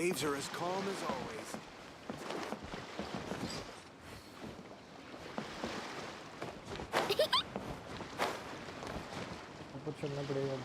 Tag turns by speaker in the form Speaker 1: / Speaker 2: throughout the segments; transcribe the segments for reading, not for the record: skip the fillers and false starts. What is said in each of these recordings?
Speaker 1: waves are as calm as always.
Speaker 2: कुछ करना पड़ेगा।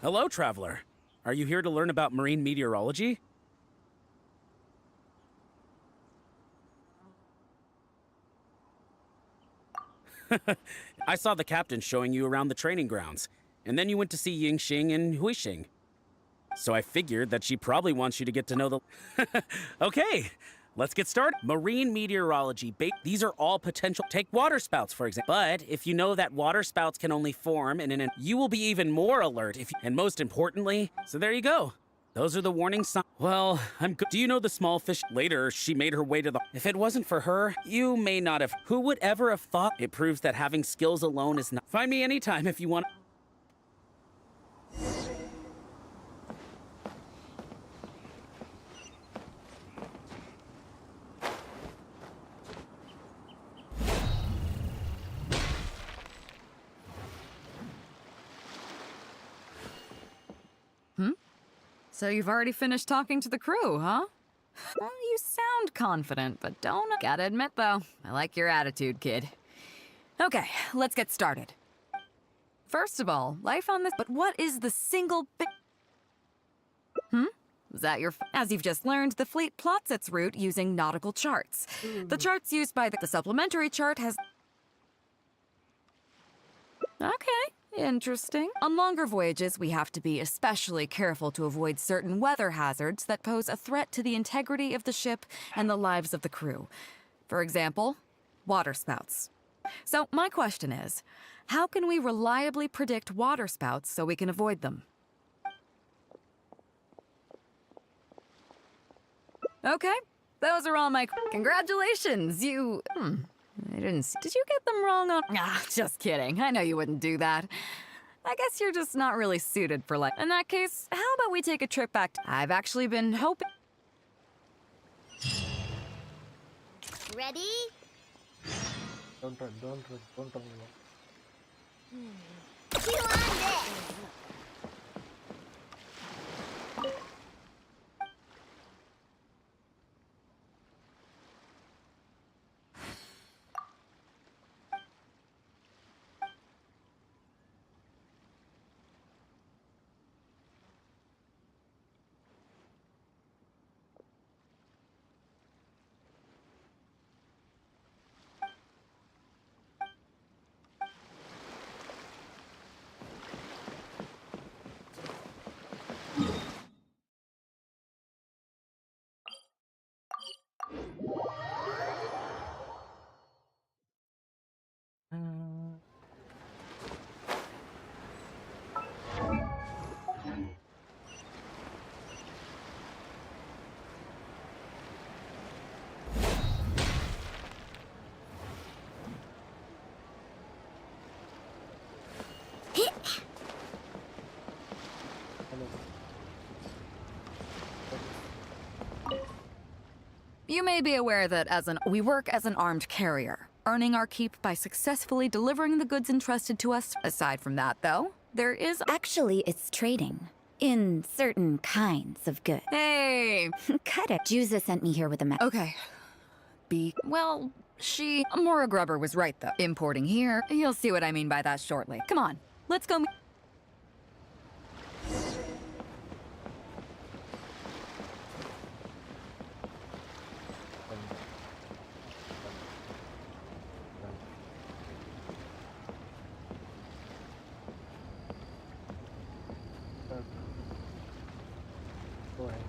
Speaker 3: Hello, traveler. Are you here to learn about marine meteorology? I saw the captain showing you around the training grounds, and then you went to see Yingxing and Huixing. So I figured that she probably wants you to get to know the... Okay, let's get started. Marine meteorology. These are all potential... Take water spouts, for example. But if you know that water spouts can only form in an... You will be even more alert if you... And most importantly... So there you go. Those are the warning signs. Well, I'm good. Do you know the small fish? Later, she made her way to the... If it wasn't for her, you may not have... Who would ever have thought? It proves that having skills alone is not... Find me anytime if you want...
Speaker 4: So you've already finished talking to the crew, huh? Well, you sound confident, but don't... Gotta admit, though, I like your attitude, kid. Okay, let's get started. First of all, life on this... But what is the single... Is that your... As you've just learned, the fleet plots its route using nautical charts. The charts used by the supplementary chart has... Okay. Interesting. On longer voyages, we have to be especially careful to avoid certain weather hazards that pose a threat to the integrity of the ship and the lives of the crew. For example, water spouts. So my question is, how can we reliably predict water spouts so we can avoid them? Okay, those are all my... Congratulations, you... I didn't see. Did you get them wrong on... Ah, just kidding. I know you wouldn't do that. I guess you're just not really suited for life. In that case, how about we take a trip back to... I've actually been hoping...
Speaker 5: Ready?
Speaker 2: Don't run.
Speaker 5: Chew on this!
Speaker 4: You may be aware that we work as an armed carrier, earning our keep by successfully delivering the goods entrusted to us. Aside from that, though, there is...
Speaker 5: Actually, it's trading.
Speaker 6: In certain kinds of good.
Speaker 4: Hey!
Speaker 6: Cut it. Juza sent me here with a message.
Speaker 4: Okay. Mora Grubber was right, though. Importing here. You'll see what I mean by that shortly. Come on, let's go.
Speaker 2: Go ahead.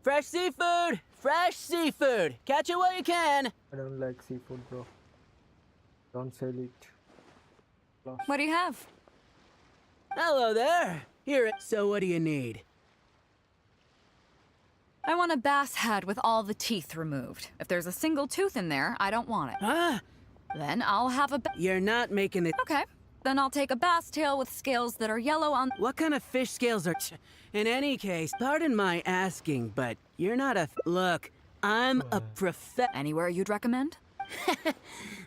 Speaker 7: Fresh seafood! Fresh seafood! Catch it while you can!
Speaker 2: I don't like seafood, bro. Don't sell it. Lost.
Speaker 4: What do you have?
Speaker 7: Hello there! Here, so what do you need?
Speaker 4: I want a bass head with all the teeth removed. If there's a single tooth in there, I don't want it.
Speaker 7: Huh?
Speaker 4: Then I'll have a
Speaker 7: You're not making it.
Speaker 4: Okay. Then I'll take a bass tail with scales that are yellow on...
Speaker 7: What kind of fish scales are... In any case, pardon my asking, but you're not a... Look, I'm a
Speaker 4: Anywhere you'd recommend?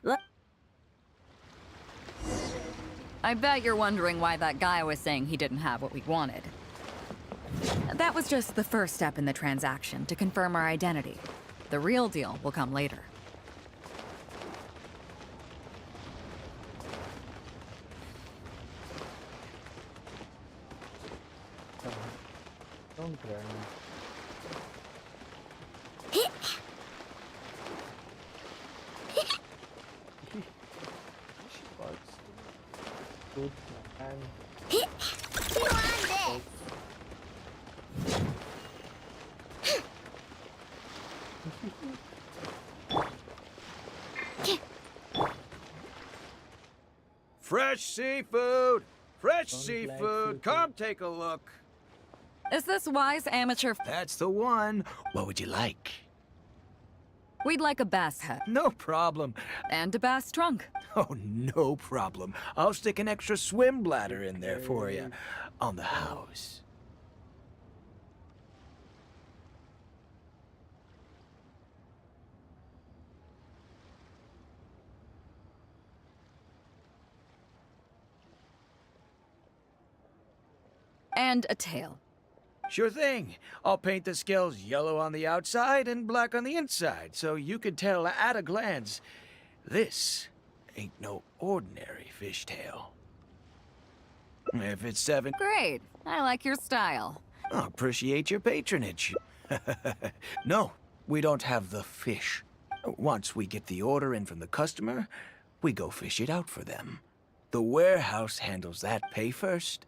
Speaker 7: Look.
Speaker 4: I bet you're wondering why that guy was saying he didn't have what we wanted. That was just the first step in the transaction to confirm our identity. The real deal will come later.
Speaker 2: Don't grab me. Good man.
Speaker 5: You want this?
Speaker 1: Fresh seafood! Fresh
Speaker 2: Don't like
Speaker 1: seafood!
Speaker 2: seafood.
Speaker 1: Come take a look.
Speaker 4: Is this wise amateur?
Speaker 1: That's the one. What would you like?
Speaker 4: We'd like a bass head
Speaker 1: No problem.
Speaker 4: and a bass trunk.
Speaker 1: Oh, no problem. I'll stick an extra swim bladder in there for you. On the house.
Speaker 4: And a tail.
Speaker 1: Sure thing. I'll paint the scales yellow on the outside and black on the inside, so you can tell at a glance, this ain't no ordinary fishtail. If it's 7,
Speaker 4: Great. I like your style.
Speaker 1: I appreciate your patronage. No, we don't have the fish. Once we get the order in from the customer, we go fish it out for them. The warehouse handles that pay first.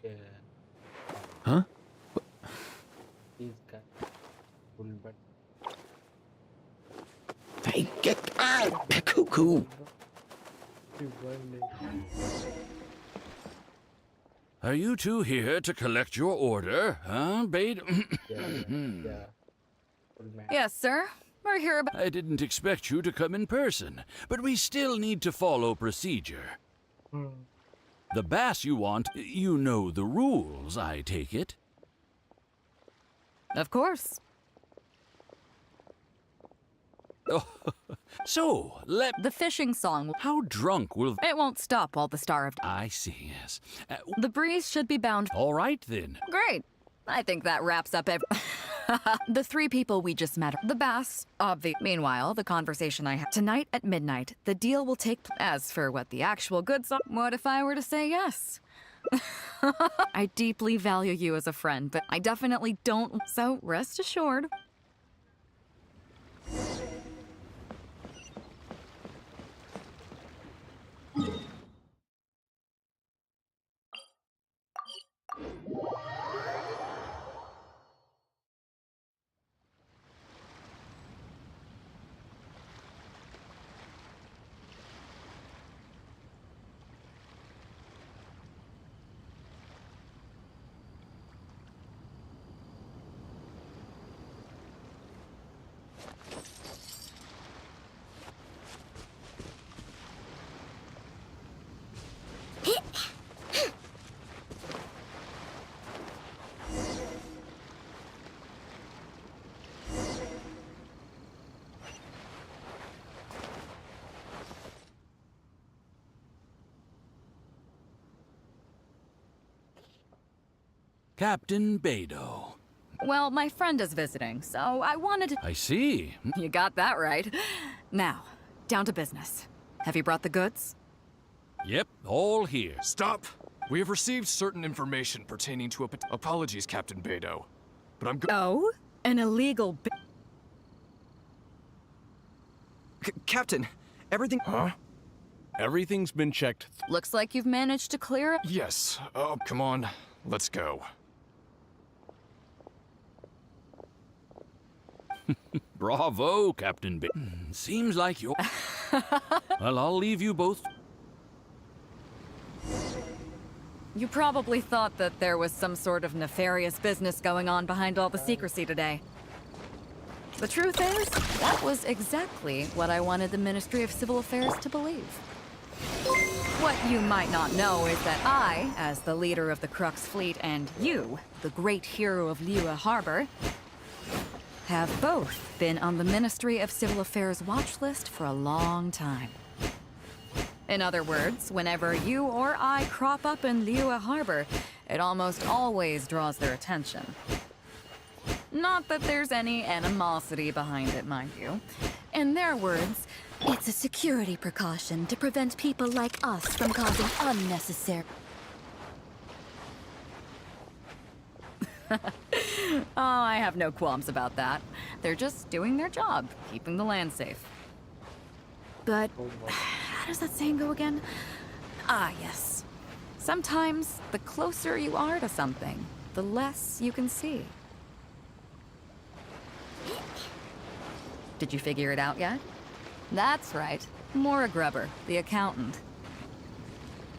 Speaker 2: Yeah.
Speaker 3: Huh?
Speaker 2: These guys. Full but
Speaker 1: Hey, get out! Cuckoo!
Speaker 8: Are you two here to collect your order, huh, Bade?
Speaker 2: yeah. Full man.
Speaker 4: Yes, sir. We're here about...
Speaker 8: I didn't expect you to come in person, but we still need to follow procedure. The bass you want, you know the rules, I take it.
Speaker 4: Of course.
Speaker 8: Oh, so,
Speaker 4: The fishing song...
Speaker 8: How drunk will...
Speaker 4: It won't stop while the starved...
Speaker 8: I see, yes.
Speaker 4: The breeze should be bound...
Speaker 8: All right, then.
Speaker 4: Great. I think that wraps up the 3 people we just met. The bass, Meanwhile, the conversation I had tonight at midnight, the deal will take... As for what the actual goods are, what if I were to say yes? I deeply value you as a friend, but I definitely don't... So, rest assured.
Speaker 8: Captain Beidou.
Speaker 4: Well, my friend is visiting, so I wanted to.
Speaker 8: I see.
Speaker 4: You got that right. Now, down to business. Have you brought the goods?
Speaker 8: Yep, all here.
Speaker 9: Stop! We have received certain information pertaining to apologies, Captain Beidou. But I'm
Speaker 4: Oh? An illegal
Speaker 10: Captain, everything.
Speaker 9: Huh? Everything's been checked.
Speaker 4: Looks like you've managed to clear it.
Speaker 9: Yes. Oh, come on. Let's go.
Speaker 8: Bravo, Captain Seems like you're... Well, I'll leave you both.
Speaker 4: You probably thought that there was some sort of nefarious business going on behind all the secrecy today. The truth is, that was exactly what I wanted the Ministry of Civil Affairs to believe. What you might not know is that I, as the leader of the Crux Fleet, and you, the great hero of Liyue Harbor, have both been on the Ministry of Civil Affairs watch list for a long time. In other words, whenever you or I crop up in Liyue Harbor, it almost always draws their attention. Not that there's any animosity behind it, mind you. In their words,
Speaker 6: It's a security precaution to prevent people like us from causing unnecessary...
Speaker 4: oh, I have no qualms about that. They're just doing their job, keeping the land safe. But how does that saying go again? Ah, yes. Sometimes the closer you are to something, the less you can see. Did you figure it out yet? That's right. Maura Grubber, the accountant.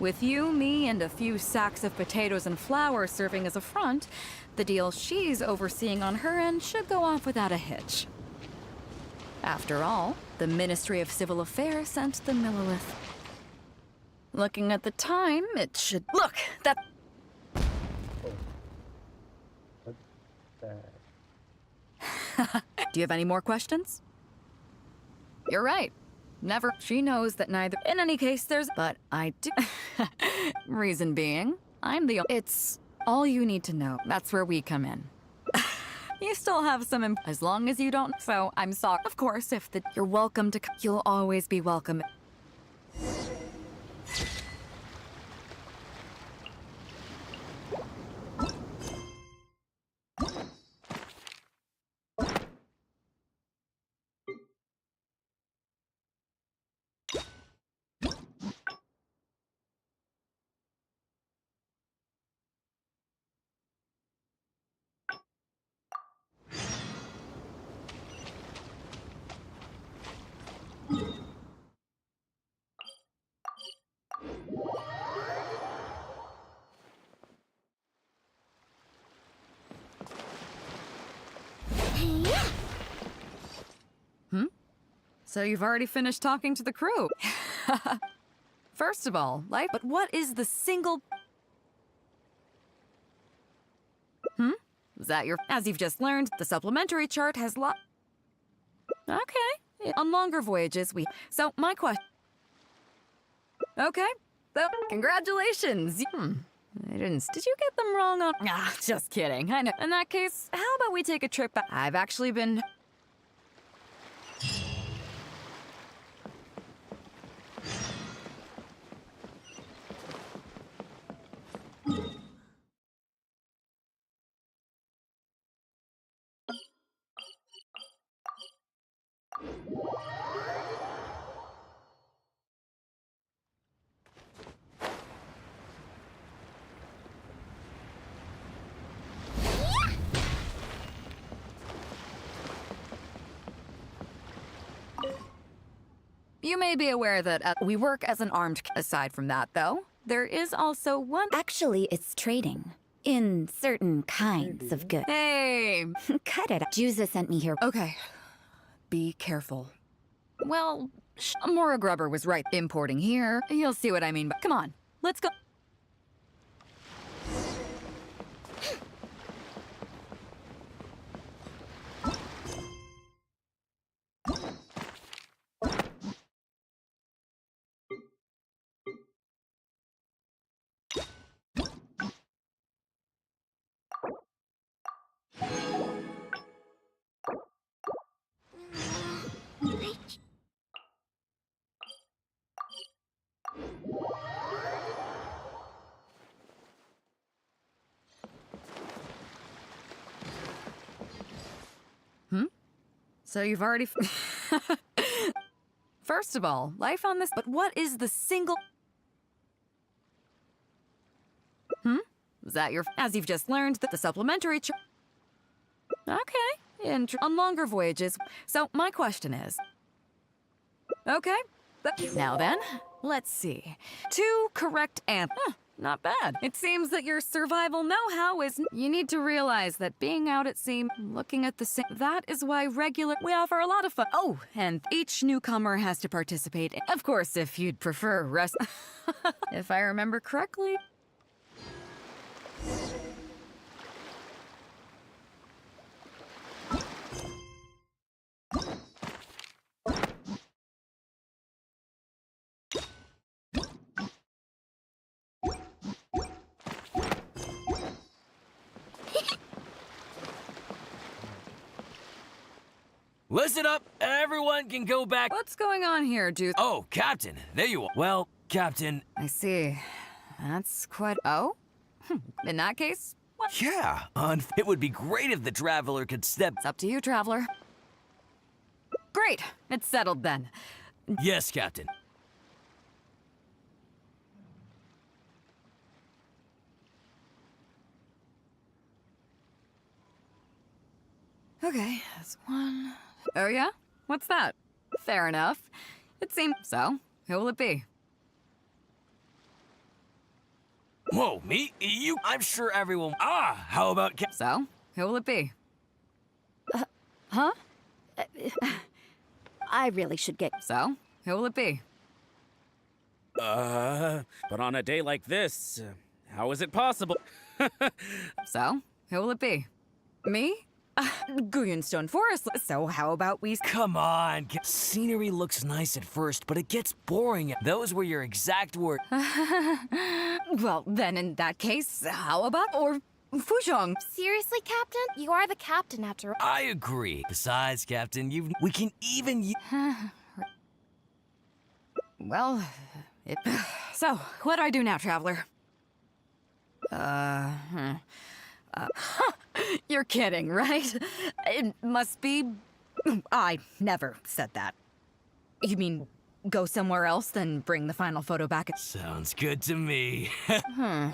Speaker 4: With you, me, and a few sacks of potatoes and flour serving as a front, the deal she's overseeing on her end should go off without a hitch. After all, the Ministry of Civil Affairs sent the Millilith. Looking at the time, it should... Look! That... Do you have any more questions? You're right. Never. She knows that neither... In any case, there's... But I do... Reason being, I'm the... It's all you need to know. That's where we come in. You still have some... As long as you don't... So, I'm sorry. Of course, if the... You're welcome to... You'll always be welcome. So you've already finished talking to the crew. First of all, but what is the single... Is that your... As you've just learned, the supplementary chart has Okay. On longer voyages, So, my question... Okay. So, congratulations. I didn't... Did you get them wrong on... Ah, just kidding. I know. In that case, how about we take a trip back? I've actually been... You may be aware that we work as an armed... Aside from that, though, there is also one...
Speaker 6: Actually, it's trading. In certain kinds of goods.
Speaker 4: Hey!
Speaker 6: Cut it. Juza sent me here.
Speaker 4: Okay. Be careful. Well, Maura Grubber was right. Importing here. You'll see what I mean, but come on. Let's go. So you've already... First of all, life on this... But what is the single... Is that your... As you've just learned, that the supplementary... Okay, on longer voyages. So my question is... Okay, now then, let's see. 2 correct answers. Not bad. It seems that your survival know-how is... You need to realize that being out at sea, looking at the same... That is why we offer a lot of fun. Oh, and each newcomer has to participate. Of course, if you'd prefer rest... If I remember correctly...
Speaker 11: Listen up, everyone can go back.
Speaker 4: What's going on here, dude?
Speaker 11: Oh, Captain, there you are. Well, Captain.
Speaker 4: I see. That's quite... Oh? In that case, what?
Speaker 11: Yeah, it would be great if the Traveler could step...
Speaker 4: It's up to you, Traveler. Great, it's settled then.
Speaker 11: Yes, Captain.
Speaker 4: Okay, that's 1... Oh yeah? What's that? Fair enough. It seems... So, who will it be?
Speaker 11: Whoa, me? You? I'm sure everyone... how about...
Speaker 4: So, who will it be? Huh?
Speaker 6: I really should get...
Speaker 4: So, who will it be?
Speaker 3: But on a day like this, how is it possible?
Speaker 4: So, who will it be? Me? Guyonstone Forest. So how about we...
Speaker 11: Come on. Scenery looks nice at first, but it gets boring. Those were your exact words.
Speaker 4: Well, then in that case, how about... Or Fuzhong?
Speaker 5: Seriously, Captain? You are the captain after all.
Speaker 11: I agree. Besides, Captain, we can even...
Speaker 4: Well, So, what do I do now, Traveler? You're kidding, right? It must be... I never said that. You mean go somewhere else, then bring the final photo back?
Speaker 11: Sounds good to me.
Speaker 4: The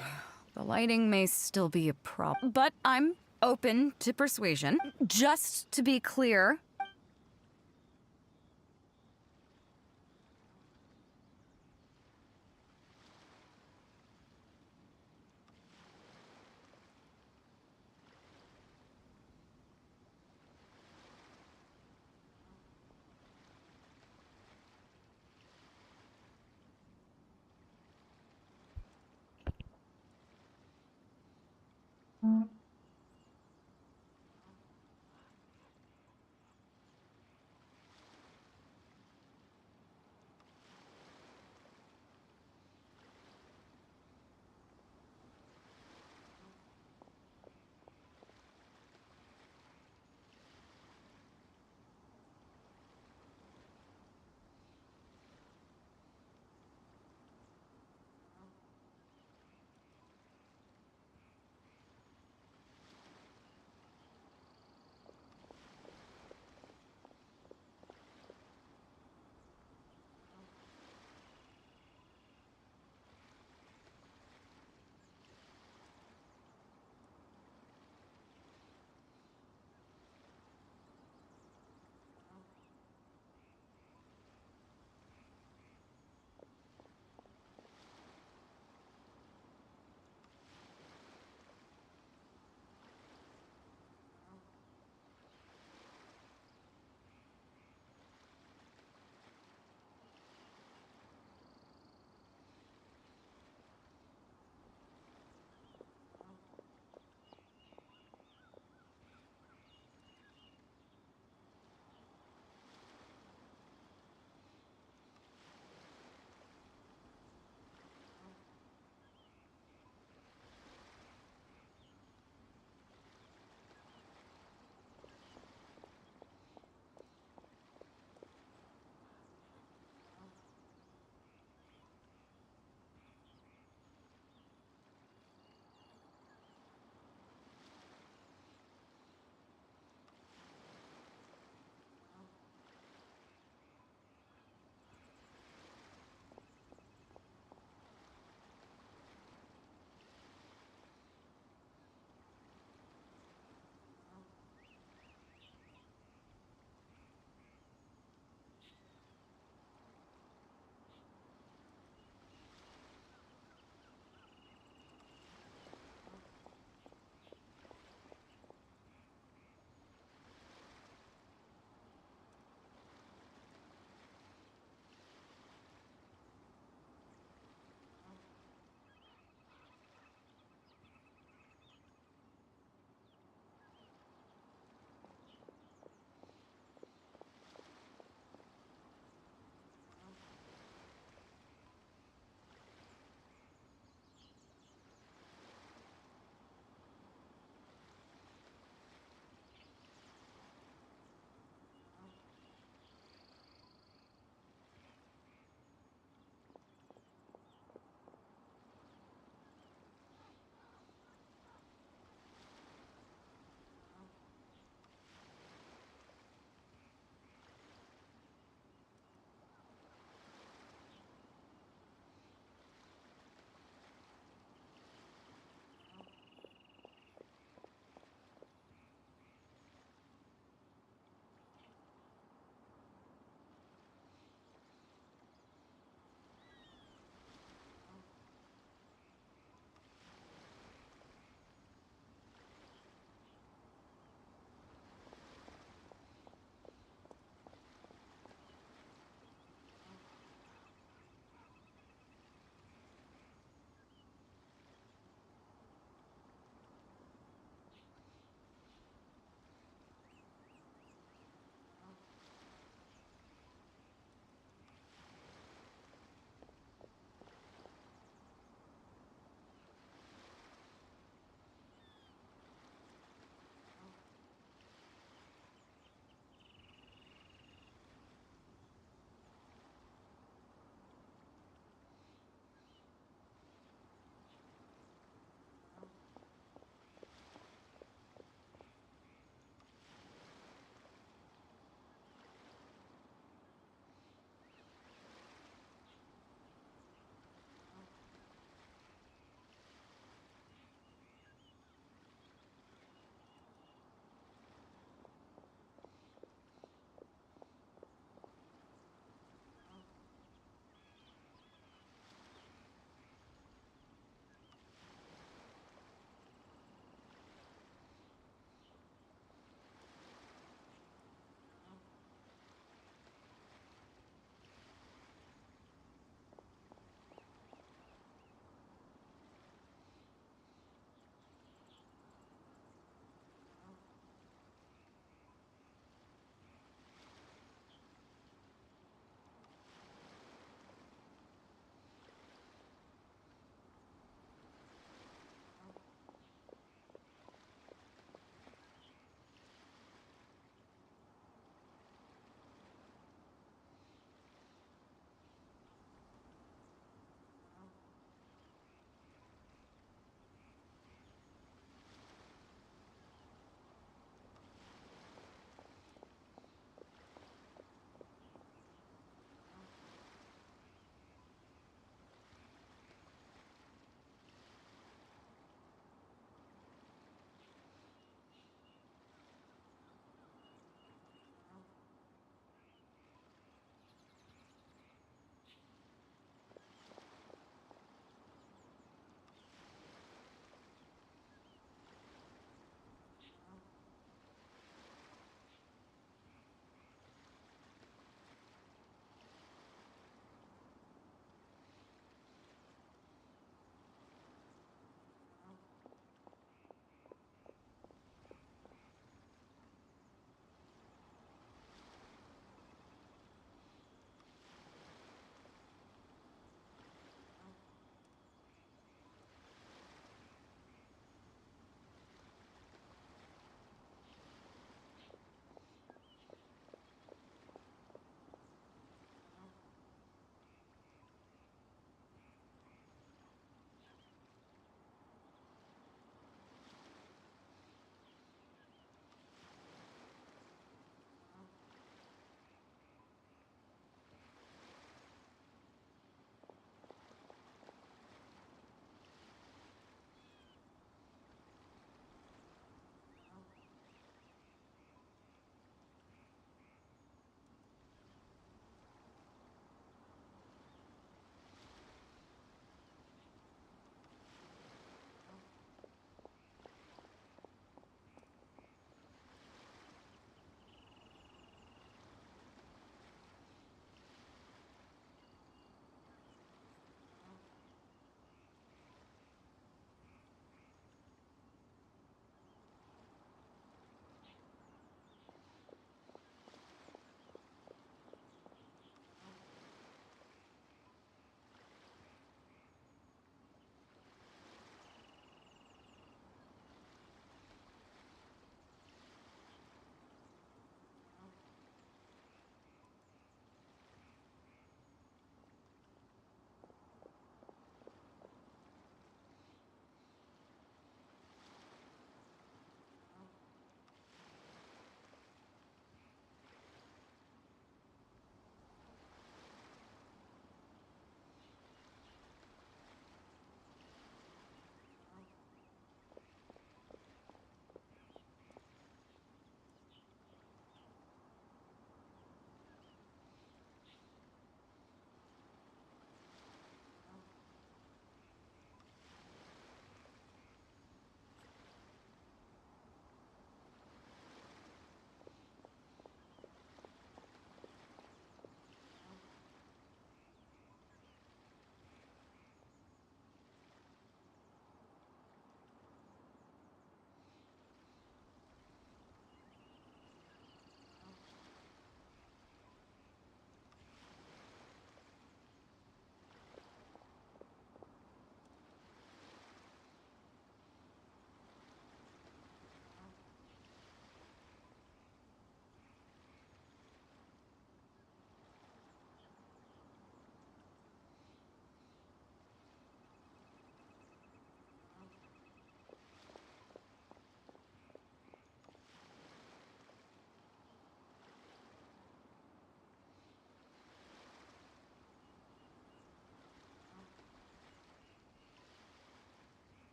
Speaker 4: lighting may still be a problem, but I'm open to persuasion. Just to be clear...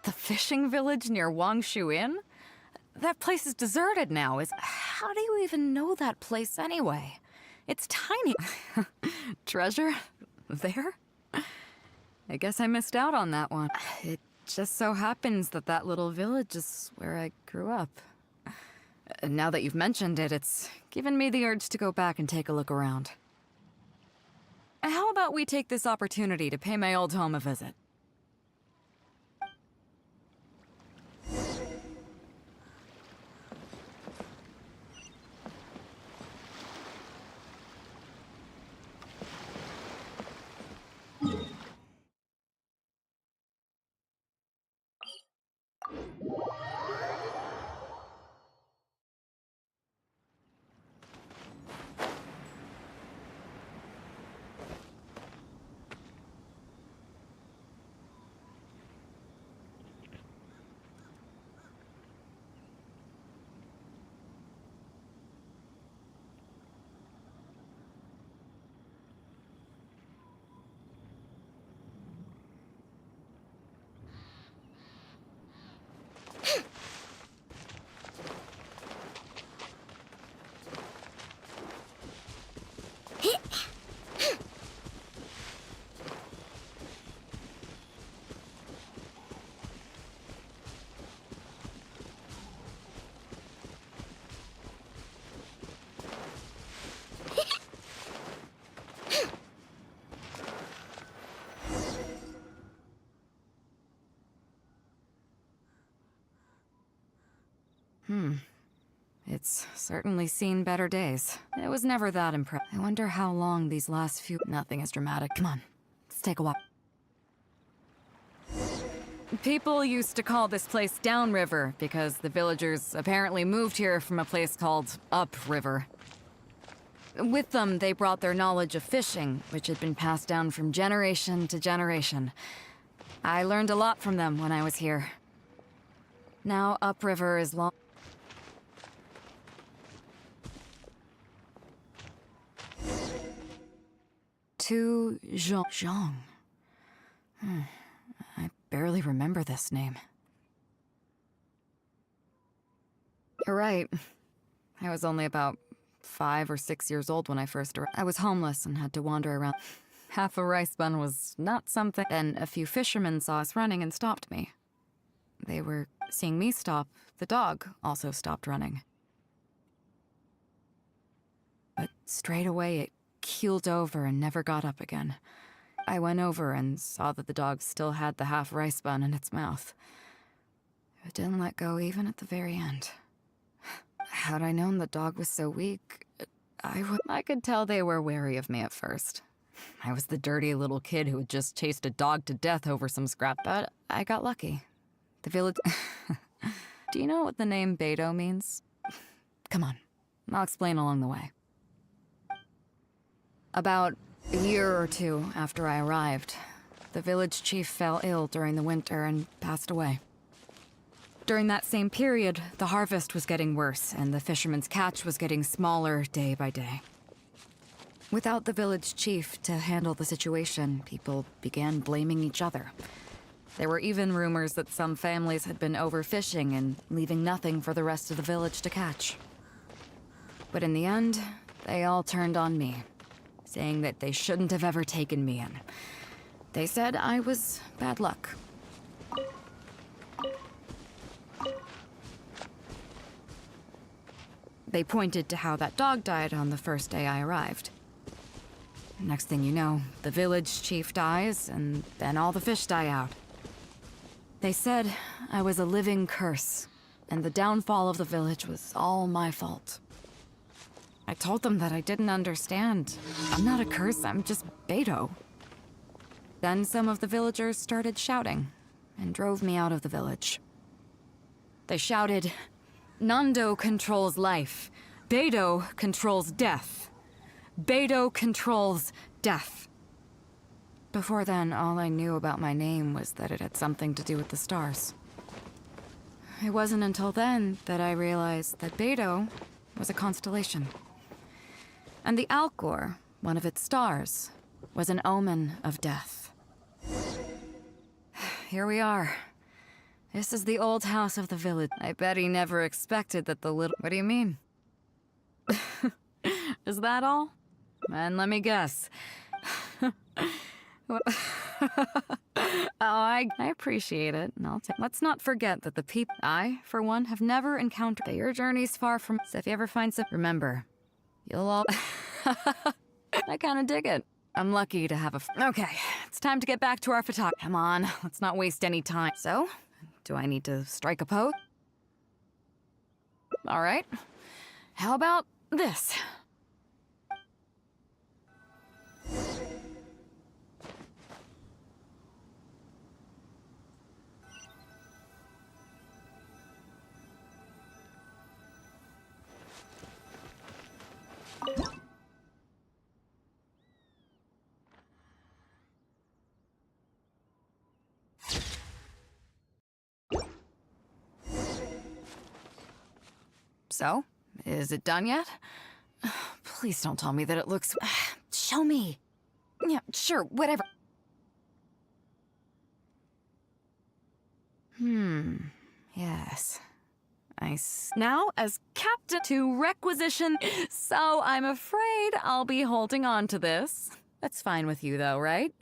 Speaker 4: The fishing village near Wangshu Inn? That place is deserted now. How do you even know that place anyway? It's tiny. Treasure? There? I guess I missed out on that one. It just so happens that that little village is where I grew up. Now that you've mentioned it, it's given me the urge to go back and take a look around. How about we take this opportunity to pay my old home a visit? It's certainly seen better days. It was never that impressive. I wonder how long these last few... Nothing is dramatic. Come on, let's take a walk. People used to call this place Downriver because the villagers apparently moved here from a place called Upriver. With them, they brought their knowledge of fishing, which had been passed down from generation to generation. I learned a lot from them when I was here. Now Upriver is long... To Zhang. I barely remember this name. You're right. I was only about 5 or 6 years old when I first arrived. I was homeless and had to wander around. Half a rice bun was not something. Then a few fishermen saw us running and stopped me. They were seeing me stop. The dog also stopped running. But straight away it keeled over and never got up again. I went over and saw that the dog still had the half rice bun in its mouth. It didn't let go even at the very end. Had I known the dog was so weak, I could tell they were wary of me at first. I was the dirty little kid who had just chased a dog to death over some scrap, but I got lucky. The village... Do you know what the name Beidou means? Come on, I'll explain along the way. About a year or two after I arrived, the village chief fell ill during the winter and passed away. During that same period, the harvest was getting worse and the fishermen's catch was getting smaller day by day. Without the village chief to handle the situation, people began blaming each other. There were even rumors that some families had been overfishing and leaving nothing for the rest of the village to catch. But in the end, they all turned on me, saying that they shouldn't have ever taken me in. They said I was bad luck. They pointed to how that dog died on the first day I arrived. Next thing you know, the village chief dies, and then all the fish die out. They said I was a living curse, and the downfall of the village was all my fault. I told them that I didn't understand. I'm not a curse, I'm just Beidou. Then some of the villagers started shouting, and drove me out of the village. They shouted, "Nando controls life. Beidou controls death. Beidou controls death." Before then, all I knew about my name was that it had something to do with the stars. It wasn't until then that I realized that Beidou was a constellation. And the Alcor, one of its stars, was an omen of death. Here we are. This is the old house of the village. I bet he never expected that the little... What do you mean? Is that all? And let me guess. Oh, I appreciate it, and I'll take... Let's not forget that the people... I, for one, have never encountered... That your journey's far from... So if you ever find some... Remember, you'll all... I kinda dig it. I'm lucky to have a... Okay, it's time to get back to our photography. Come on, let's not waste any time. So, do I need to strike a pose? All right. How about this? So, is it done yet? Please don't tell me that it looks... Show me. Yeah, sure, whatever. Yes. Now, as captain to requisition, so I'm afraid I'll be holding on to this. That's fine with you, though, right?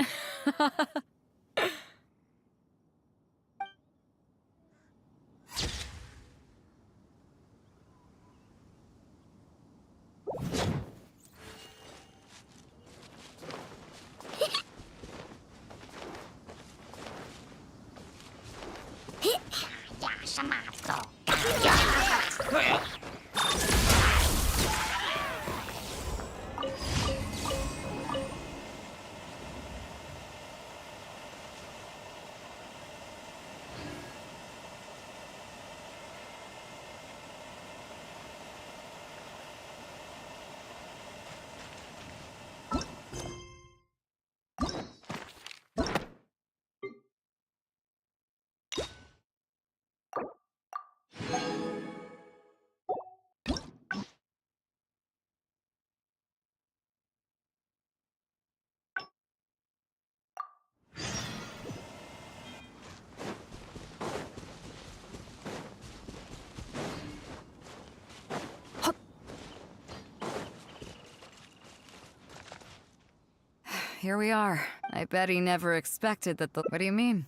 Speaker 4: Here we are. I bet he never expected that the... What do you mean?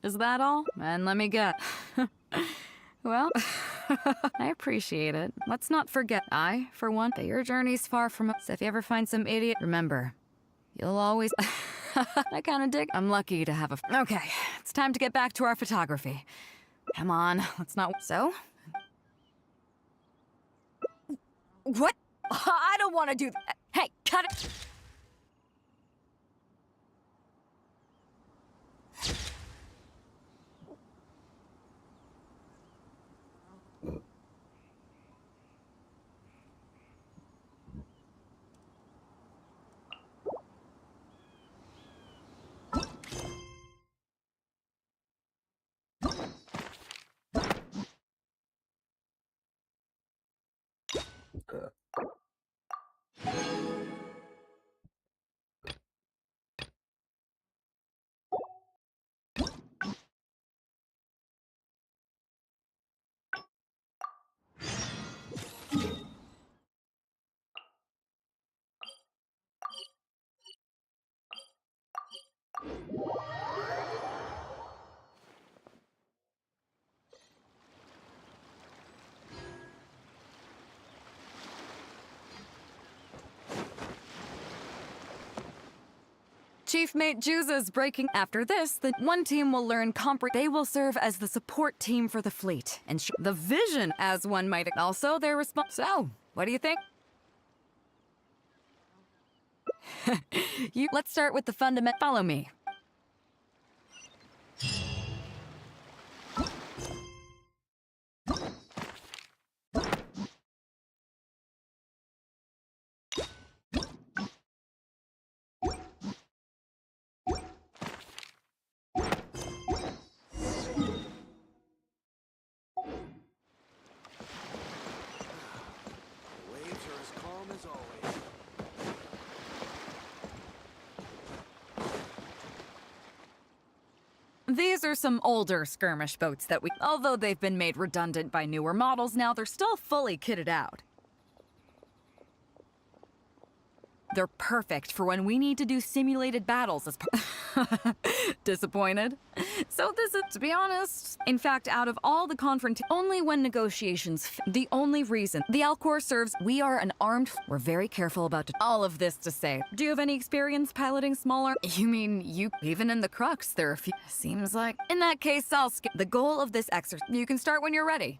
Speaker 4: Is that all? And let me guess. Well, I appreciate it. Let's not forget, I, for one, that your journey's far from... So if you ever find some idiot, remember, you'll always... I kinda dig... I'm lucky to have a... Okay, it's time to get back to our photography. Come on, let's not... So? What? I don't want to do that. Hey, cut it! Chief Mate Juza's breaking. After this, the one team will learn They will serve as the support team for the fleet. And the vision, as one might... Also, their response... So, what do you think? Let's start with the fundament. Follow me. These are some older skirmish boats that although they've been made redundant by newer models now, they're still fully kitted out. They're perfect for when we need to do simulated battles as Disappointed? So this is, to be honest, in fact, out of all the only when negotiations the only reason the Alcor serves, we are an armed we're very careful about all of this to say. Do you have any experience piloting smaller? You mean, even in the Crux, there are a few. Seems like. In that case, I'll skip. The goal of this exercise, you can start when you're ready.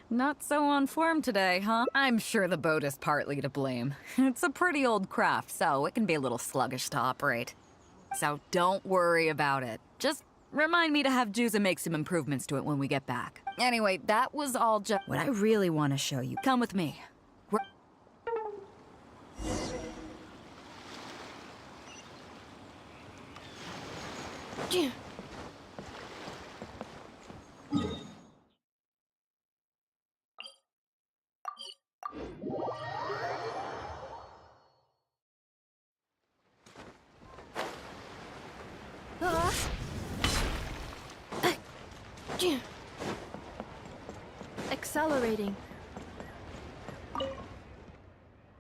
Speaker 4: Not so on form today, huh? I'm sure the boat is partly to blame. It's a pretty old craft, so it can be a little sluggish to operate. So don't worry about it. Just remind me to have Juza make some improvements to it when we get back. Anyway, that was all just what I really want to show you. Come with me.
Speaker 5: Accelerating.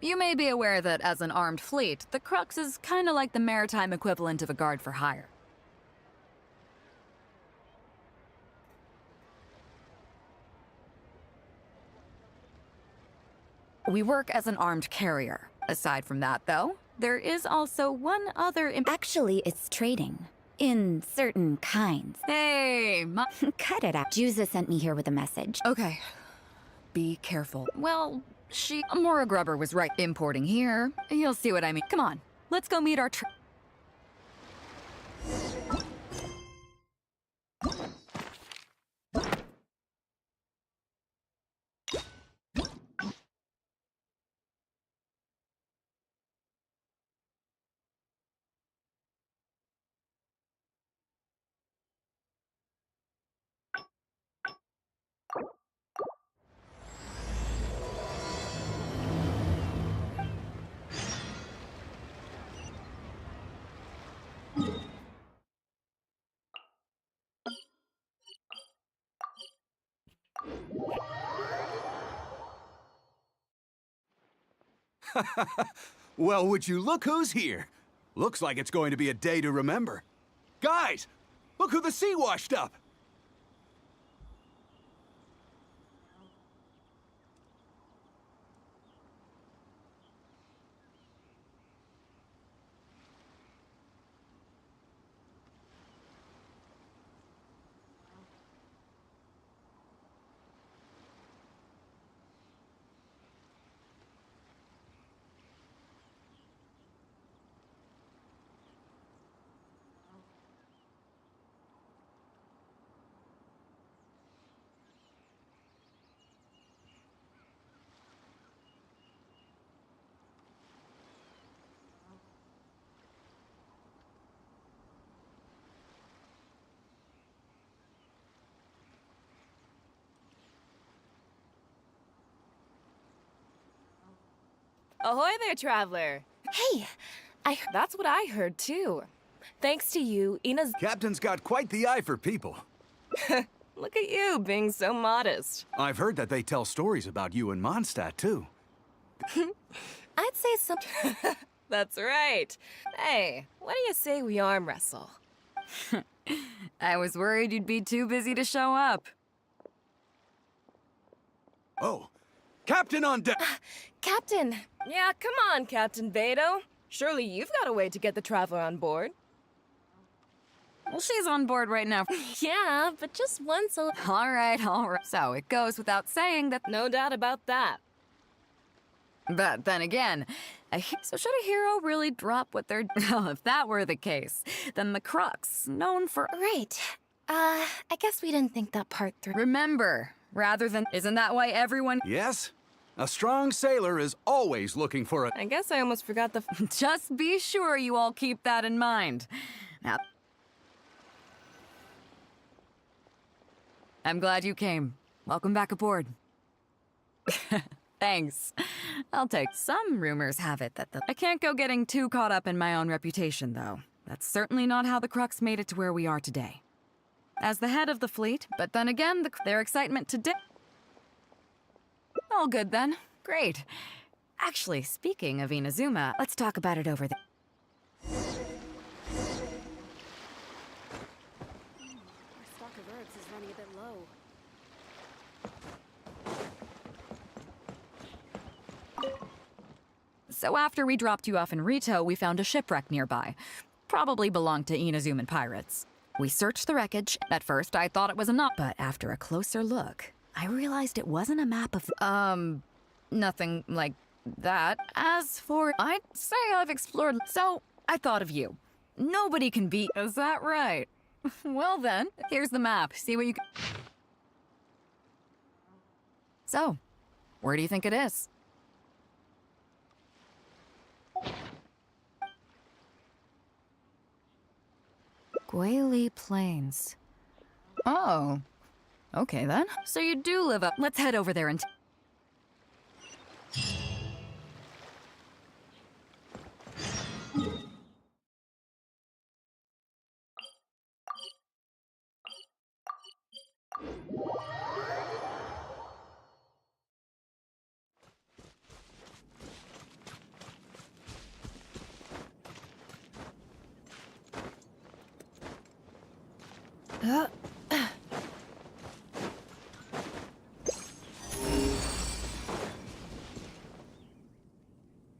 Speaker 4: You may be aware that as an armed fleet, the Crux is kind of like the maritime equivalent of a guard for hire. We work as an armed carrier. Aside from that, though, there is also one other
Speaker 6: Actually, it's trading. In certain kinds.
Speaker 4: Hey,
Speaker 6: Cut it out. Juza sent me here with a message.
Speaker 4: Okay. Be careful. Well, Mora Grubber was right importing here. You'll see what I mean. Come on, let's go meet our
Speaker 12: Well, would you look who's here? Looks like it's going to be a day to remember. Guys, look who the sea washed up!
Speaker 13: Ahoy there, traveler.
Speaker 5: Hey,
Speaker 13: That's what I heard, too. Thanks to you, Ina's...
Speaker 12: Captain's got quite the eye for people.
Speaker 13: Look at you, being so modest.
Speaker 12: I've heard that they tell stories about you in Mondstadt, too.
Speaker 5: I'd say some.
Speaker 13: That's right. Hey, what do you say we arm wrestle?
Speaker 4: I was worried you'd be too busy to show up.
Speaker 12: Oh, Captain on deck!
Speaker 5: Captain!
Speaker 13: Yeah, come on, Captain Beto. Surely you've got a way to get the traveler on board.
Speaker 4: Well, she's on board right now.
Speaker 5: Yeah, but just once a...
Speaker 4: All right. So it goes without saying that...
Speaker 13: No doubt about that.
Speaker 4: But then again, so should a hero really drop what they're... Well, if that were the case, then the Crux, known for...
Speaker 5: Right. I guess we didn't think that part through.
Speaker 4: Remember, rather than... Isn't that why everyone...
Speaker 12: Yes? A strong sailor is always looking for a...
Speaker 13: I guess I almost forgot the...
Speaker 4: Just be sure you all keep that in mind. Now... I'm glad you came. Welcome back aboard. Thanks. I'll take. Some rumors have it that I can't go getting too caught up in my own reputation, though. That's certainly not how the Crux made it to where we are today. As the head of the fleet, but then again, their excitement today... All good then. Great. Actually, speaking of Inazuma, let's talk about it over there. So after we dropped you off in Rito, we found a shipwreck nearby. Probably belonged to Inazuman pirates. We searched the wreckage. At first, I thought it was a knot, but after a closer look, I realized it wasn't a map of... nothing like that. As for... I'd say I've explored... So, I thought of you. Nobody can beat... Is that right? Well then, here's the map. See what you can... So, where do you think it is? Guili Plains. Oh. Okay then. So you do live up. Let's head over there and...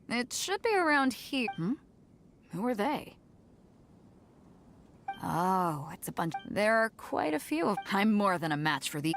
Speaker 4: It should be around here. Who are they? Oh, it's a bunch. There are quite a few of... I'm more than a match for the...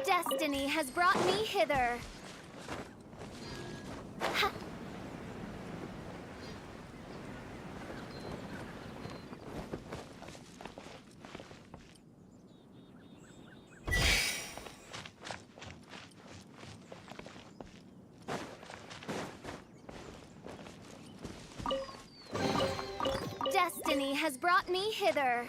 Speaker 5: Destiny has brought me hither. Ha. Destiny has brought me hither.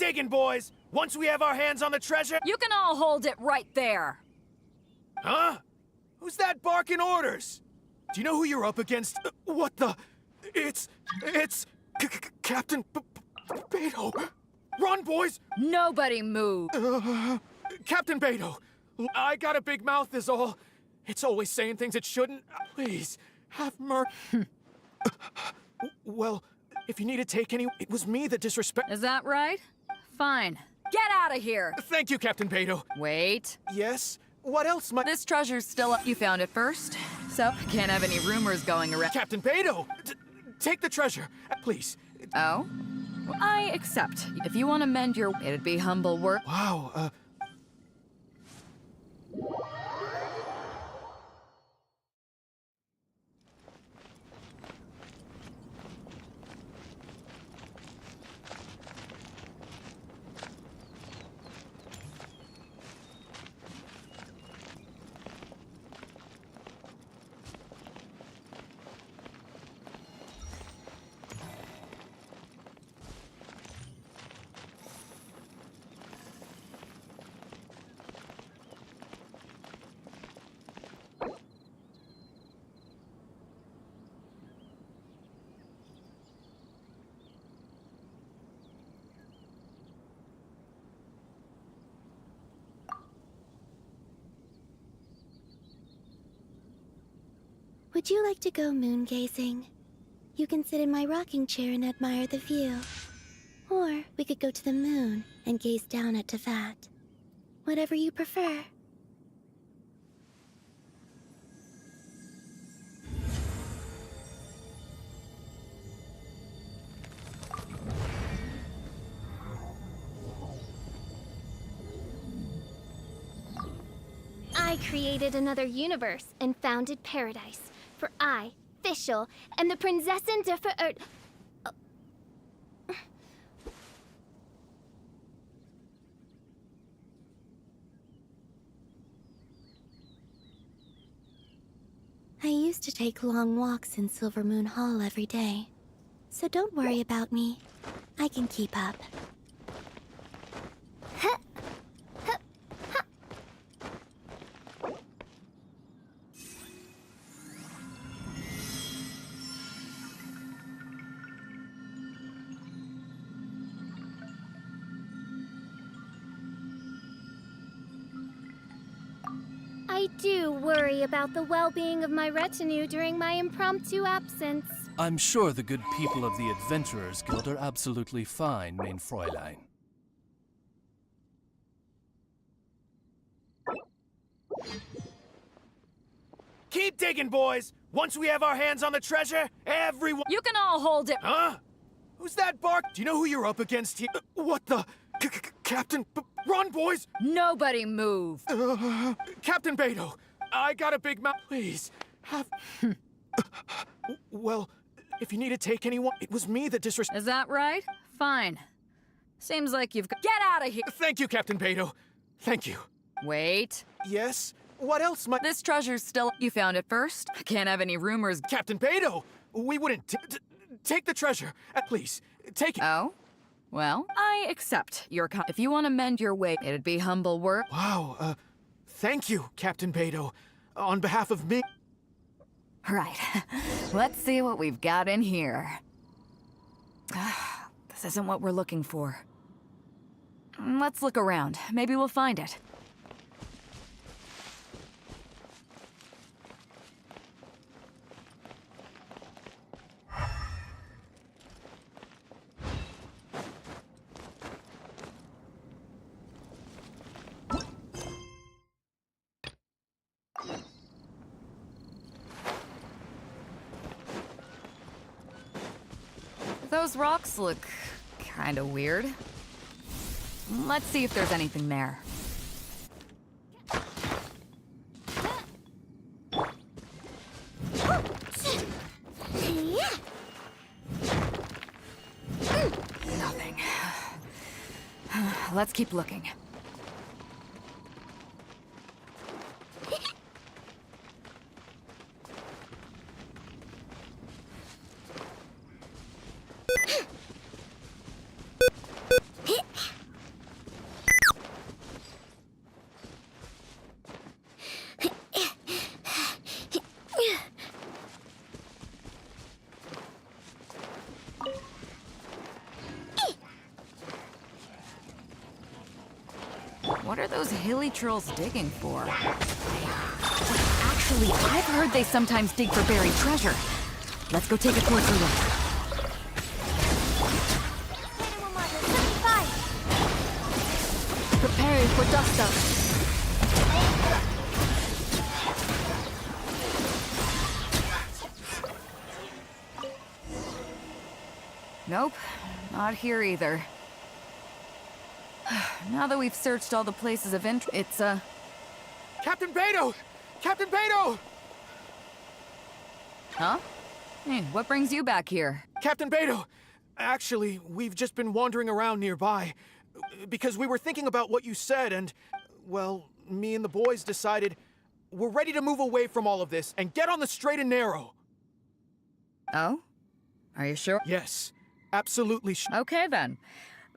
Speaker 1: digging, boys! Once we have our hands on the treasure...
Speaker 4: You can all hold it right there.
Speaker 1: Huh? Who's that barking orders? Do you know who you're up against? What the... It's... Captain... Beto! Run, boys!
Speaker 4: Nobody move.
Speaker 1: Captain Beto! I got a big mouth is all. It's always saying things it shouldn't. Please, have mercy. Well, if you need to take any... It was me that disrespect...
Speaker 4: Is that right? Fine. Get out of here!
Speaker 1: Thank you, Captain Beto.
Speaker 4: Wait.
Speaker 1: Yes? What else might...
Speaker 4: This treasure's still up. You found it first, so can't have any rumors going around.
Speaker 1: Captain Beto! Take the treasure, please.
Speaker 4: Oh? Well, I accept. If you want to mend your... It'd be humble work.
Speaker 1: Wow,
Speaker 14: Would you like to go moon gazing? You can sit in my rocking chair and admire the view. Or we could go to the moon and gaze down at Teyvat. Whatever you prefer.
Speaker 15: I created another universe and founded paradise. For I, Fischl, am the Prinzessin der Verirrt...
Speaker 14: I used to take long walks in Silver Moon Hall every day. So don't worry about me. I can keep up.
Speaker 15: I do worry about the well-being of my retinue during my impromptu absence.
Speaker 16: I'm sure the good people of the Adventurers Guild are absolutely fine, mein Fräulein.
Speaker 1: Keep digging, boys! Once we have our hands on the treasure, everyone...
Speaker 4: You can all hold it...
Speaker 1: Huh? Who's that bark? Do you know who you're up against here? What the... Captain... Run, boys!
Speaker 4: Nobody move.
Speaker 1: Captain Beto! I got a big mouth. Please, have... Well, if you need to take anyone... It was me that disrespected...
Speaker 4: Is that right? Fine. Seems like you've got... Get out of here!
Speaker 1: Thank you, Captain Beto. Thank you.
Speaker 4: Wait.
Speaker 1: Yes? What else might...
Speaker 4: This treasure's still... You found it first? Can't have any rumors...
Speaker 1: Captain Beto! We wouldn't... Take the treasure. Please, take it.
Speaker 4: Oh? Well, I accept your if you want to mend your way, it'd be humble work.
Speaker 1: Wow, thank you, Captain Beto. On behalf of me...
Speaker 4: Right. Let's see what we've got in here. This isn't what we're looking for. Let's look around. Maybe we'll find it. Those rocks look kind of weird. Let's see if there's anything there. Nothing. Let's keep looking. What are those hilly trolls digging for? Actually, I've heard they sometimes dig for buried treasure. Let's go take a closer look.
Speaker 6: Prepare for dust up.
Speaker 4: Nope, not here either. Now that we've searched all the places of interest, it's,
Speaker 17: Captain Beidou! Captain Beidou!
Speaker 4: Huh? Hey, what brings you back here?
Speaker 17: Captain Beidou! Actually, we've just been wandering around nearby, because we were thinking about what you said and, well, me and the boys decided we're ready to move away from all of this and get on the straight and narrow.
Speaker 4: Oh? Are you sure?
Speaker 17: Yes, absolutely sure.
Speaker 4: Okay then.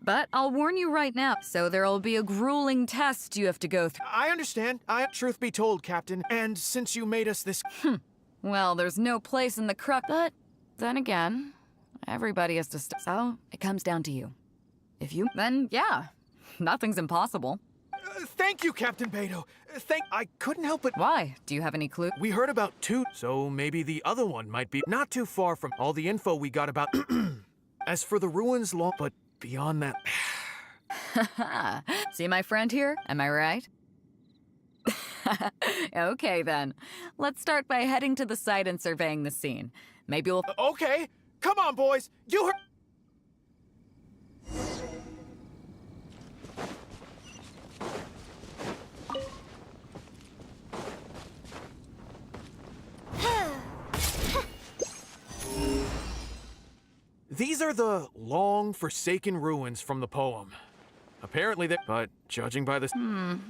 Speaker 4: But I'll warn you right now, so there'll be a grueling test you have to go through.
Speaker 17: I understand. Truth be told, Captain, and since you made us this...
Speaker 4: Well, there's no place in the crux, but then again, everybody has to so it comes down to you. If you, then yeah, nothing's impossible.
Speaker 17: Thank you, Captain Beidou. I couldn't help but...
Speaker 4: Why? Do you have any clue?
Speaker 17: We heard about two, so maybe the other one might be not too far from all the info we got about... As for the ruins but beyond that...
Speaker 4: See my friend here? Am I right? Okay then. Let's start by heading to the site and surveying the scene. Maybe we'll...
Speaker 17: Okay! Come on, boys! You heard... These are the long forsaken ruins from the poem. Apparently but judging by this...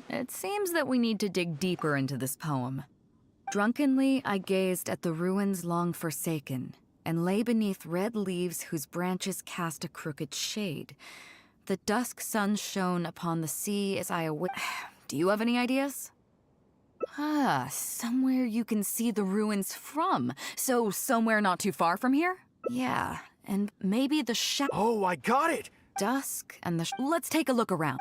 Speaker 4: It seems that we need to dig deeper into this poem. Drunkenly, I gazed at the ruins long forsaken, and lay beneath red leaves whose branches cast a crooked shade. The dusk sun shone upon the sea as I awaited... Do you have any ideas? Somewhere you can see the ruins from. So somewhere not too far from here? Yeah, and maybe the
Speaker 17: Oh, I got it!
Speaker 4: Dusk and the Let's take a look around.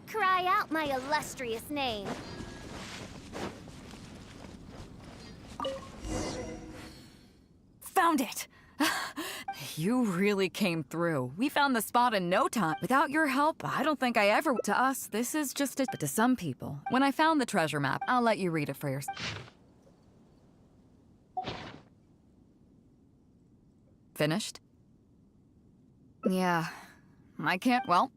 Speaker 15: Cry out my illustrious name.
Speaker 4: Found it! You really came through. We found the spot in no time. Without your help, I don't think I ever... To us, this is just a... But to some people, when I found the treasure map, I'll let you read it for yourself. Finished? Yeah. I can't... Well,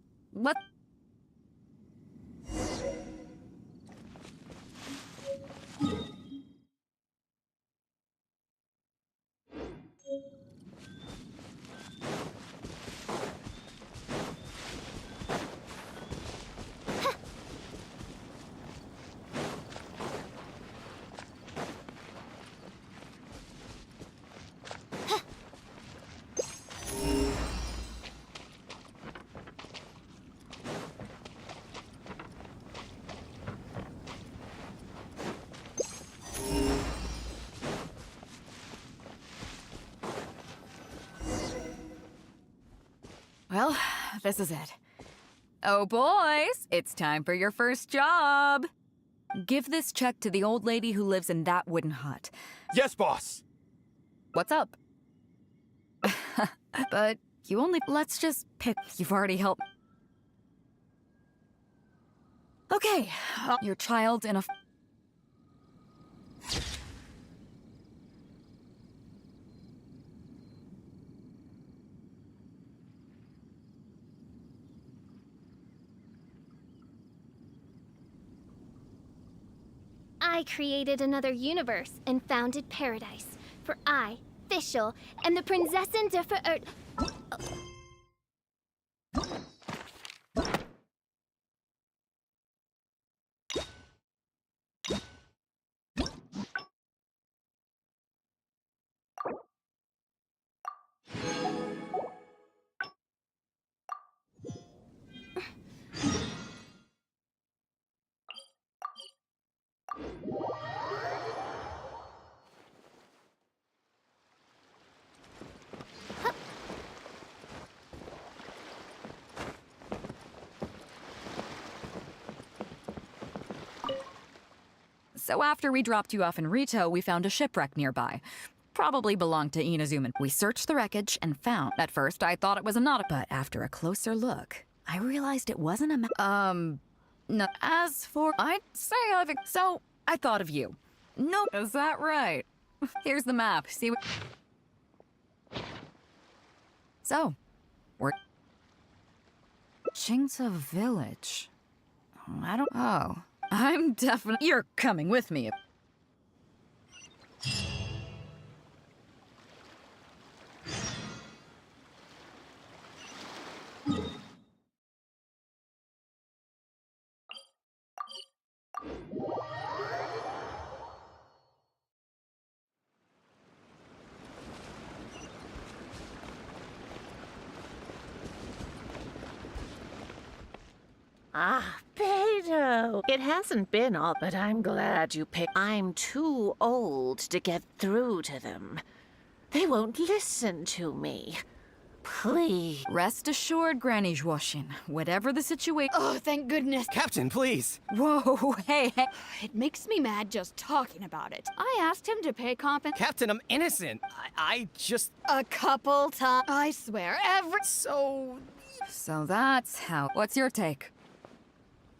Speaker 4: Well, this is it. Oh, boys, it's time for your first job. Give this check to the old lady who lives in that wooden hut.
Speaker 17: Yes, boss!
Speaker 4: What's up? But you only... Let's just pick... You've already helped... Okay, your child in a...
Speaker 15: I created another universe and founded paradise. For I, Fischl, am the Prinzessin der Ver...
Speaker 4: So after we dropped you off in Rito, we found a shipwreck nearby. Probably belonged to Inazuman. We searched the wreckage and found... At first, I thought it was a Nautica, but after a closer look, I realized it wasn't a... No, as for... I'd say I've... So, I thought of you. Nope. Is that right? Here's the map. See what... So, we're... Chingsa Village. I don't... Oh. I'm definitely... You're coming with me.
Speaker 18: Ah, Beto. It hasn't been all, but I'm glad you picked. I'm too old to get through to them. They won't listen to me. Please.
Speaker 4: Rest assured, Granny Zhuoshin. Whatever the situation...
Speaker 19: Oh, thank goodness.
Speaker 7: Captain, please.
Speaker 4: Whoa, hey.
Speaker 19: It makes me mad just talking about it. I asked him to pay
Speaker 7: Captain, I'm innocent. I just...
Speaker 19: A couple times. I swear,
Speaker 4: So that's how... What's your take?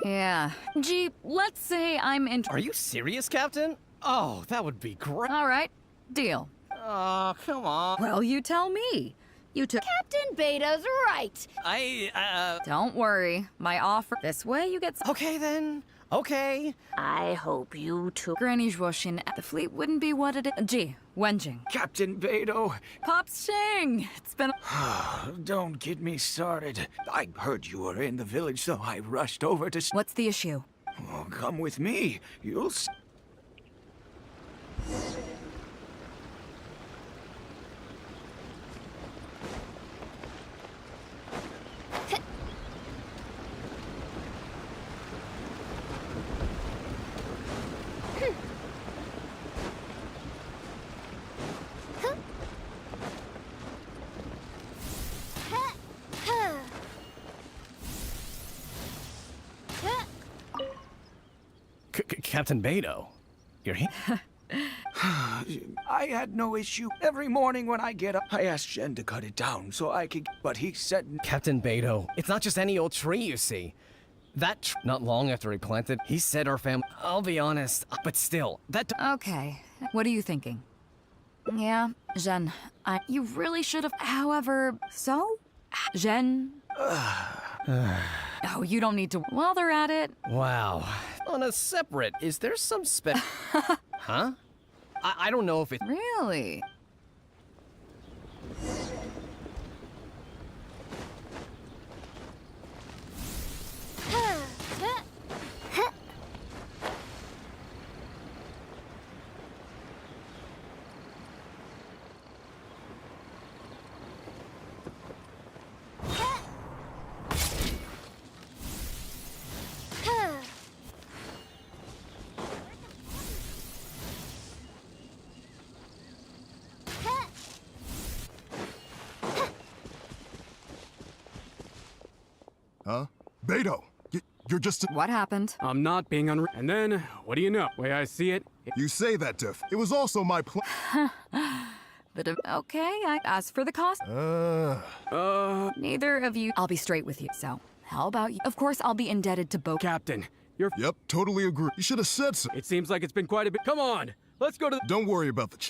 Speaker 4: Yeah. Gee, let's say I'm in...
Speaker 7: Are you serious, Captain? Oh, that would be great.
Speaker 4: All right. Deal.
Speaker 7: Oh, come on.
Speaker 4: Well, you tell me. You took...
Speaker 19: Captain Beto's right.
Speaker 4: Don't worry. My offer... This way you get...
Speaker 7: Okay, then. Okay.
Speaker 18: I hope you two...
Speaker 4: Granny Zhuoshin, the fleet wouldn't be what it is... Gee, Wenjing.
Speaker 1: Captain Beto.
Speaker 4: Pops Shing. It's been...
Speaker 1: Don't get me started. I heard you were in the village, so I rushed over to...
Speaker 4: What's the issue?
Speaker 1: Oh, come with me. You'll...
Speaker 7: Captain Beto, you're here?
Speaker 1: I had no issue. Every morning when I get up, I asked Shen to cut it down so I could... But he said...
Speaker 7: Captain Beto, it's not just any old tree, you see. That not long after he planted, he said our family... I'll be honest, but still, that...
Speaker 4: Okay. What are you thinking? Yeah, Zhen, you really should have... However, so? Zhen... Oh, you don't need to... While they're at it...
Speaker 7: Wow. On a separate, is there some Huh? I don't know if it...
Speaker 4: Really?
Speaker 20: Beto, you're just.
Speaker 4: What happened?
Speaker 21: I'm not being And then, what do you know? Way I see it.
Speaker 20: You say that, Tiff. It was also my plan.
Speaker 4: But okay, I asked for the cost. Neither of you. I'll be straight with you. So, how about you? Of course, I'll be indebted to both.
Speaker 21: Captain,
Speaker 20: Yep, totally agree. You should have said so.
Speaker 21: It seems like it's been quite a bit. Come on, let's go to.
Speaker 20: Don't worry about the.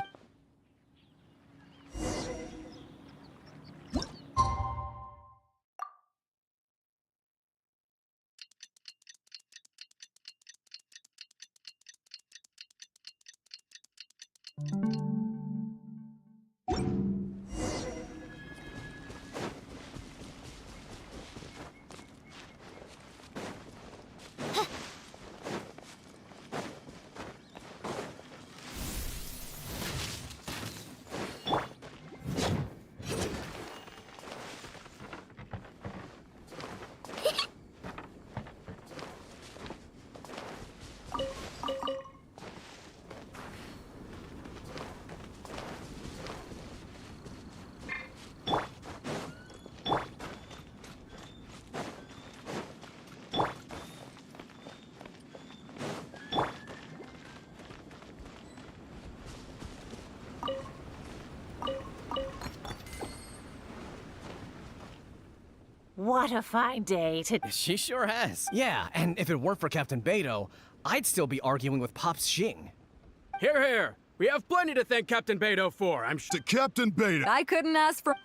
Speaker 18: What a fine day to.
Speaker 7: She sure has. Yeah, and if it weren't for Captain Beto, I'd still be arguing with Pops Xing.
Speaker 21: Here, here. We have plenty to thank Captain Beto for. I'm
Speaker 20: To Captain Beto.
Speaker 4: I couldn't ask for.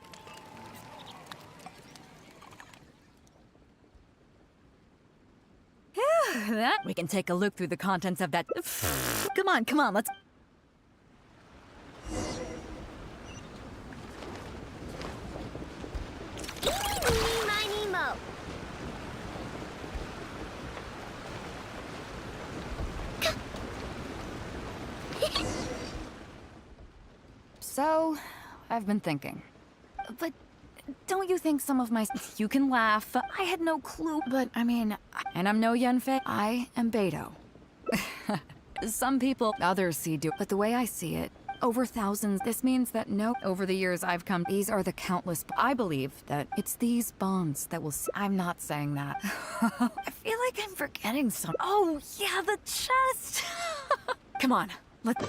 Speaker 4: That we can take a look through the contents of that. Come on, let's.
Speaker 15: Eeny, miny, mo.
Speaker 4: So, I've been thinking. But don't you think some of my. You can laugh. I had no clue, but I mean. And I'm no Yunfei. I am Beto. Some people, others see do. But the way I see it, over thousands, this means that over the years I've come, these are the countless. I believe that it's these bonds that will. I'm not saying that. I feel like I'm forgetting some. Oh, yeah, the chest! Come on, let's.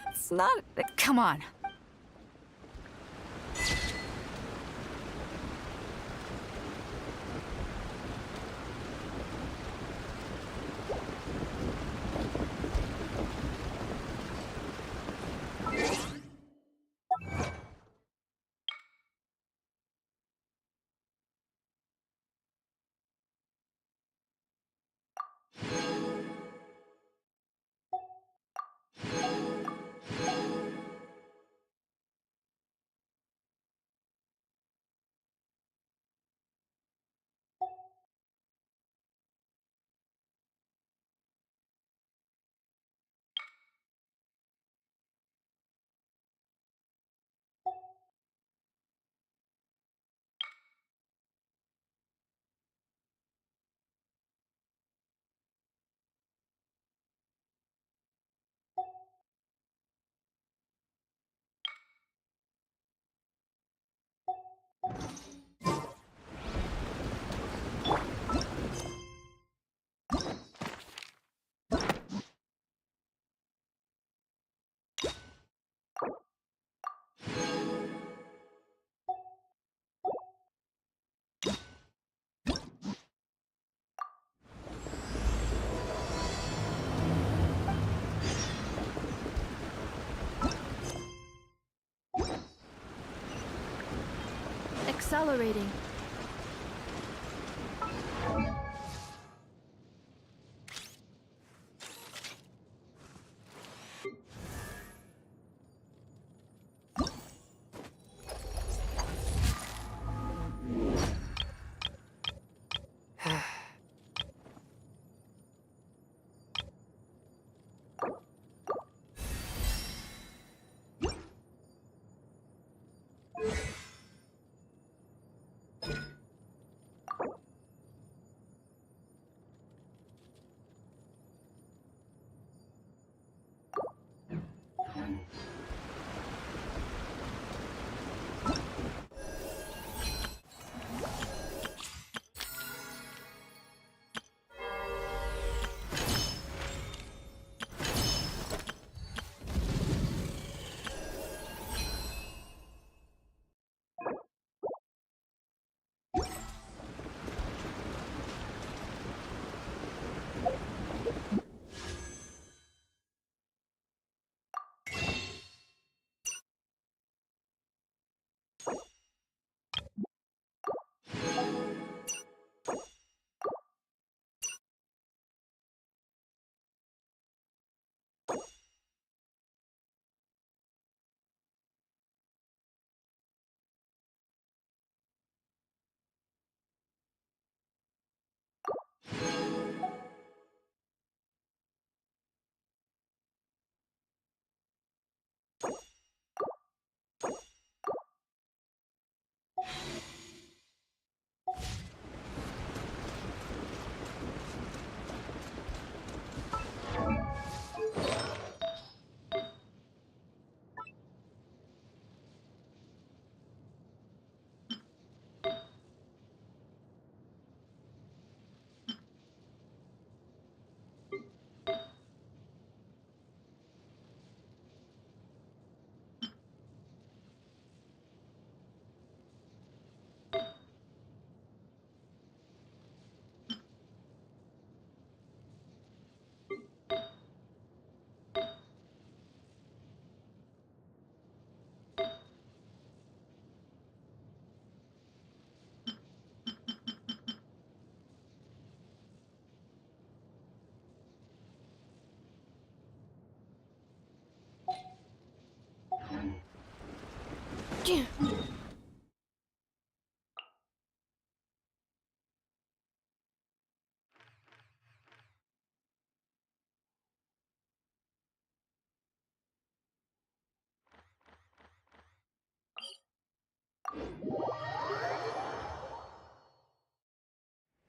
Speaker 4: It's not. Come on.
Speaker 5: Accelerating.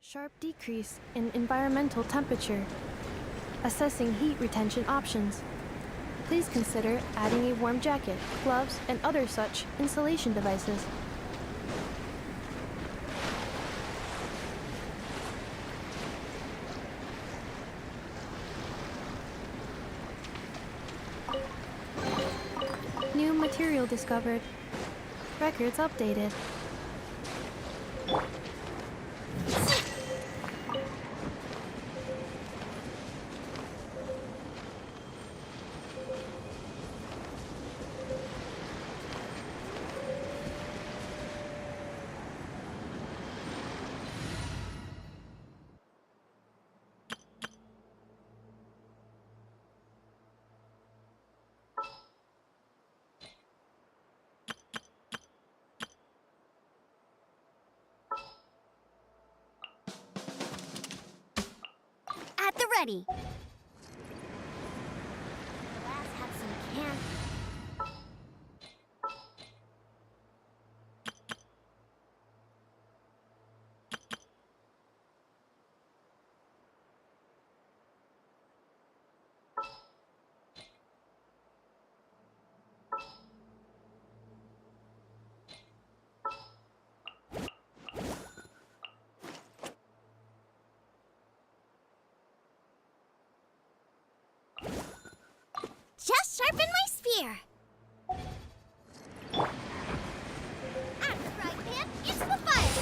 Speaker 2: Sharp decrease in environmental temperature. Assessing heat retention options. Please consider adding a warm jacket, gloves, and other such insulation devices. New material discovered. Records updated.
Speaker 15: At the ready. The lads have some can. Just sharpen my spear. At the right hand, it's the fire.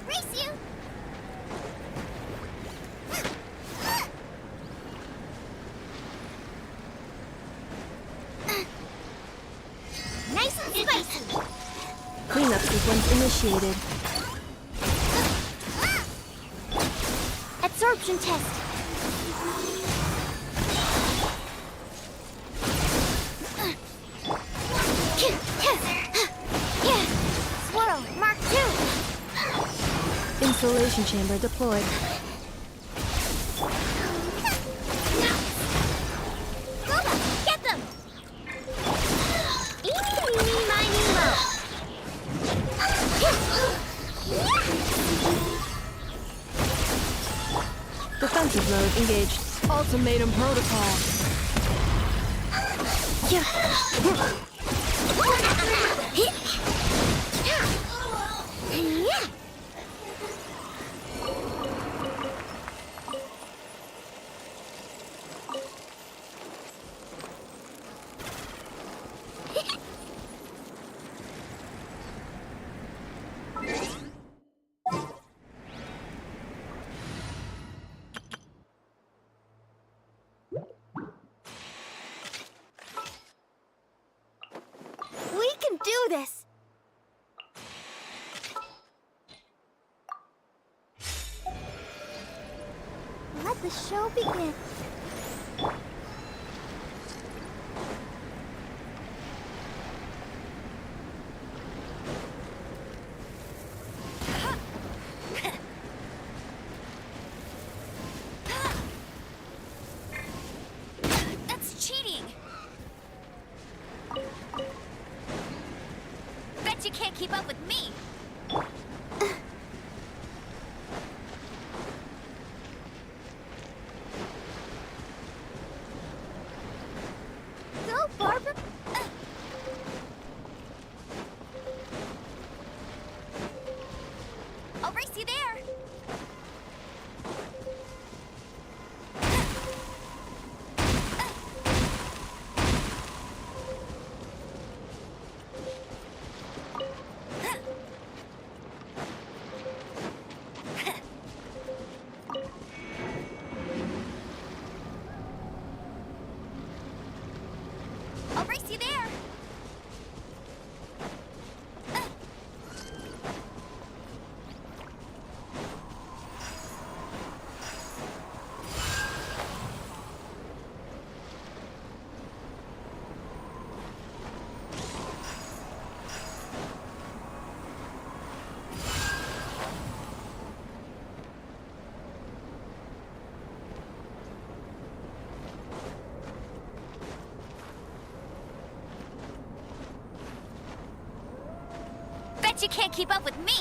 Speaker 15: Race you. Nice and spicy.
Speaker 2: Cleanup sequence initiated.
Speaker 15: Absorption test. Swirl, Mark 2.
Speaker 2: Insulation chamber deployed.
Speaker 15: Boba, get them! Eeny, meeny, miny, moe.
Speaker 2: Defensive mode engaged. Ultimatum protocol.
Speaker 15: We can do this! Let the show begin. That's cheating! Bet you can't keep up with me! Go, Barbara! I'll race you there! I'll race you there!
Speaker 6: Bet you can't keep up with me!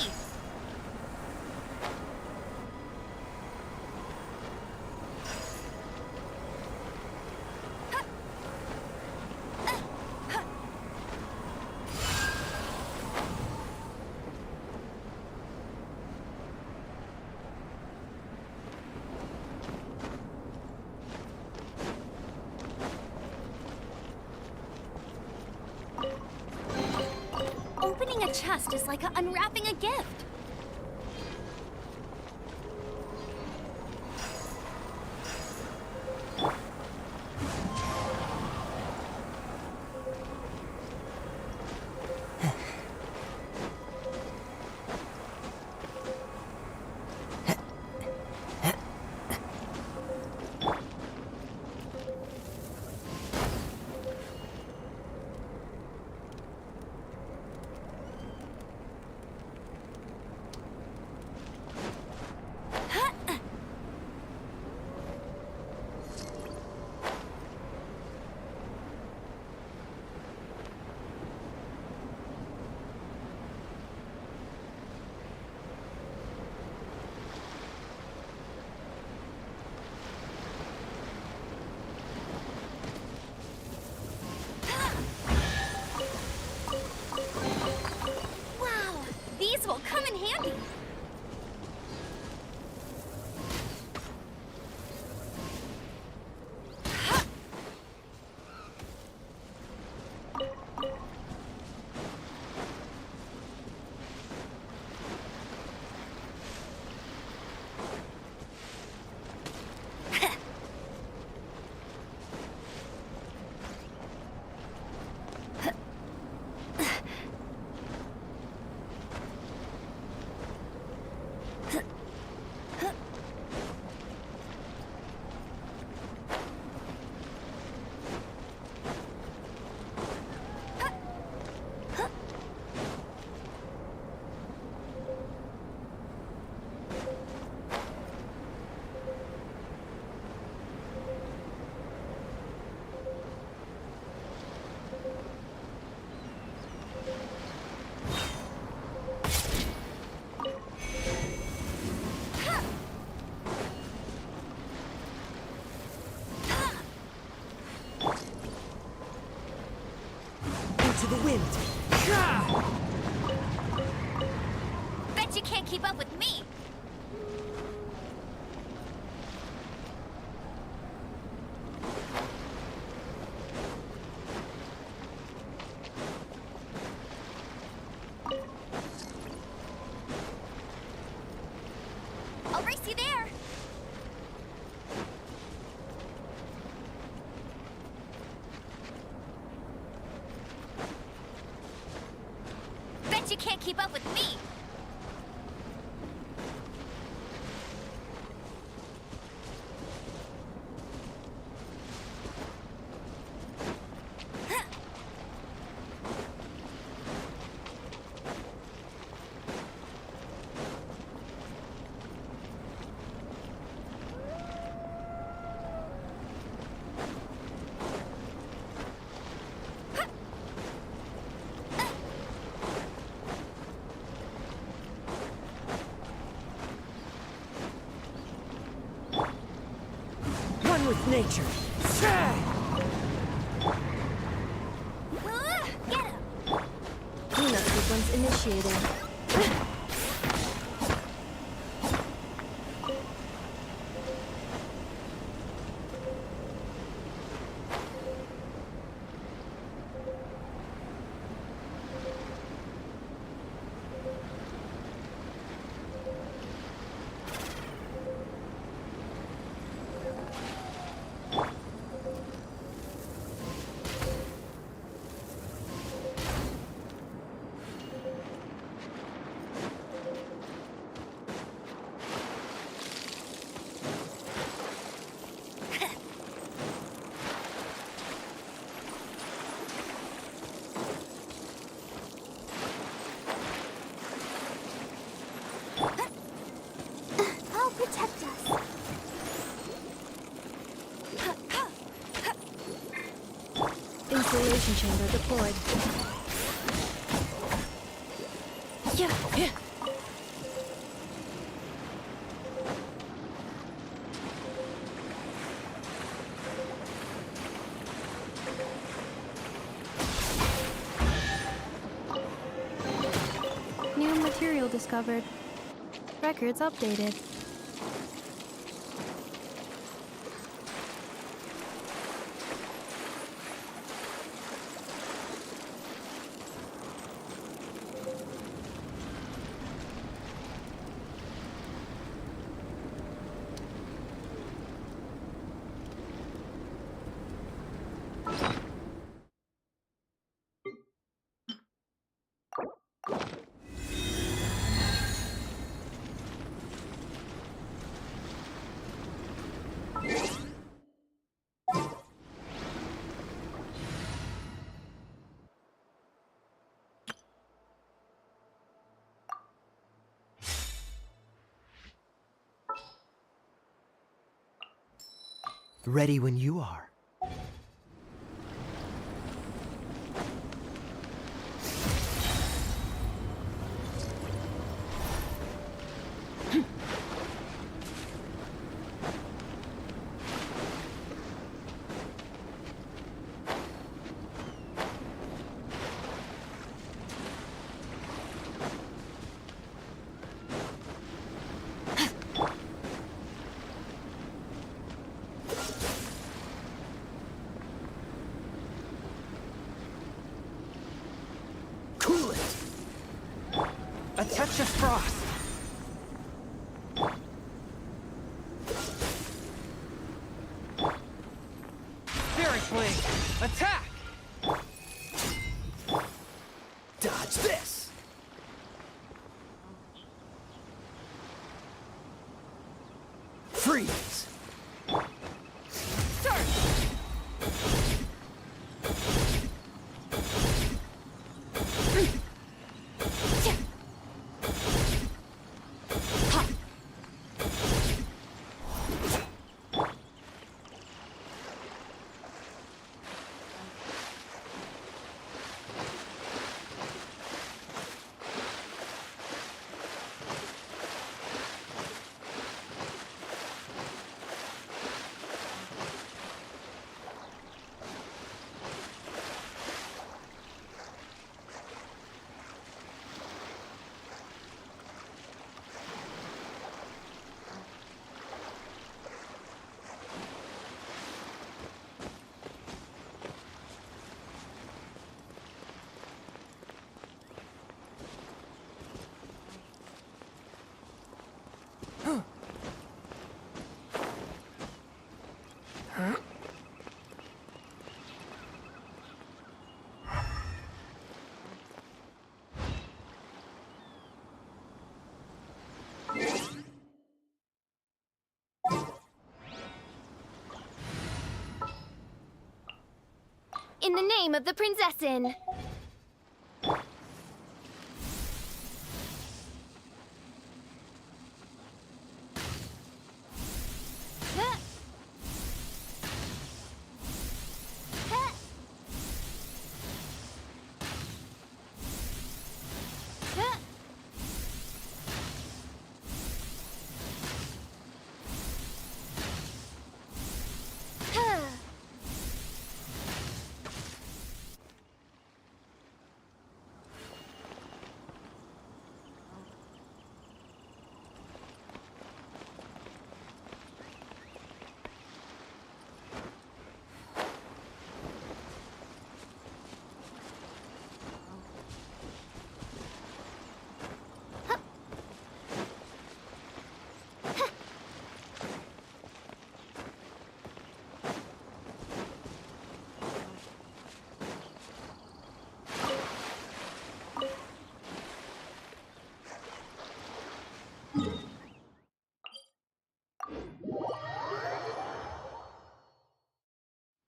Speaker 6: Opening a chest is like unwrapping a gift. These will come in handy.
Speaker 10: To the wind.
Speaker 6: Bet you can't keep up with me. I'll race you there. Bet you can't keep up with me.
Speaker 10: One with nature.
Speaker 6: Get him.
Speaker 2: Cleanup sequence initiated.
Speaker 15: I'll protect us.
Speaker 2: Insulation chamber deployed. New material discovered. Records updated.
Speaker 9: Ready when you are.
Speaker 1: Cool it. A touch of frost. Spirit Blade, attack! Dodge this! Freeze! Start!
Speaker 15: In the name of the Prinzessin!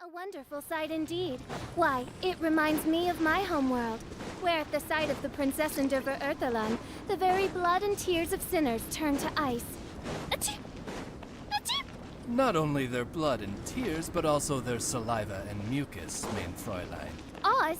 Speaker 15: A wonderful sight indeed. Why, it reminds me of my homeworld, where at the sight of the Prinzessin der Verurteilung, the very blood and tears of sinners turn to ice. Achoo! Achoo!
Speaker 16: Not only their blood and tears, but also their saliva and mucus, mein Fräulein.
Speaker 15: Oz?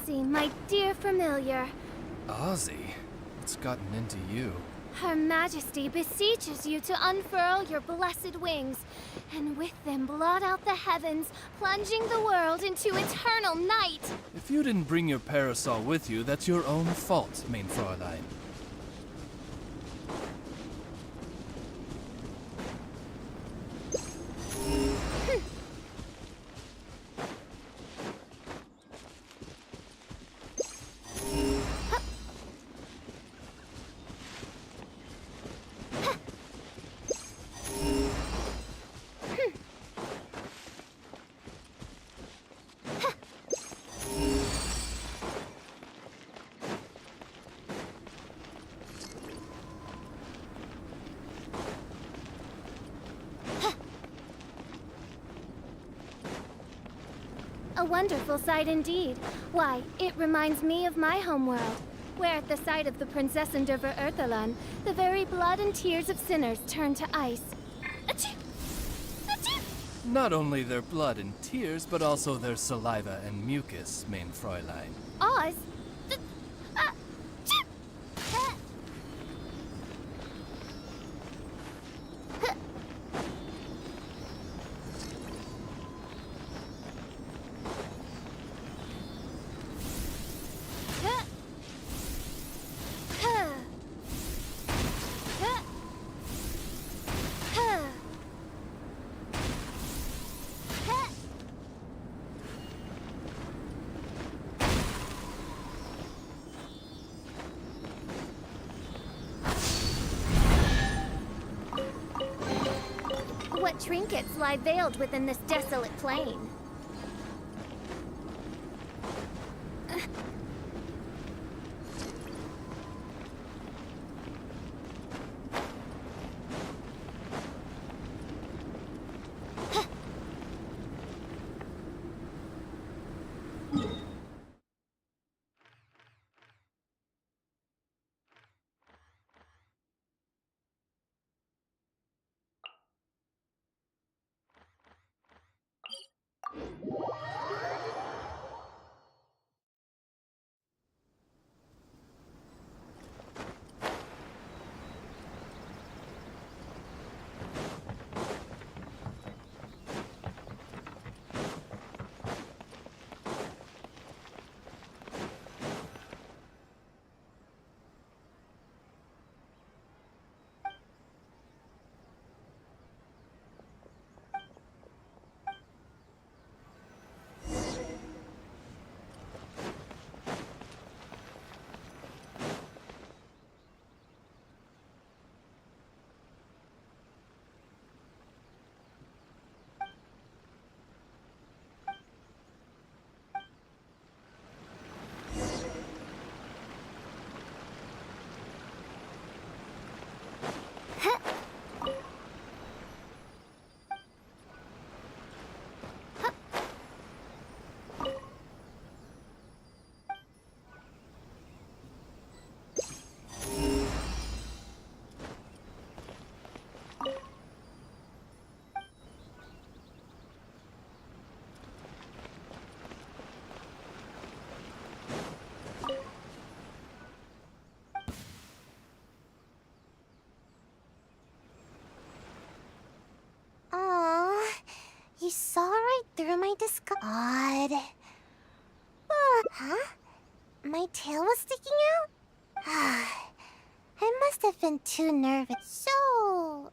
Speaker 15: Ozzy, my dear familiar.
Speaker 16: Ozzy? What's gotten into you?
Speaker 15: Her Majesty beseeches you to unfurl your blessed wings, and with them blot out the heavens, plunging the world into eternal night.
Speaker 16: If you didn't bring your parasol with you, that's your own fault, mein Fräulein.
Speaker 15: A wonderful sight indeed. Why, it reminds me of my homeworld, where at the sight of the Princess Enderver Earthalan, the very blood and tears of sinners turn to ice. Achoo! Achoo!
Speaker 16: Not only their blood and tears, but also their saliva and mucus, mein Fräulein.
Speaker 15: Oz? What trinkets lie veiled within this desolate plain? You saw right through my disguise. Odd. Huh? My tail was sticking out? I must have been too nervous. So,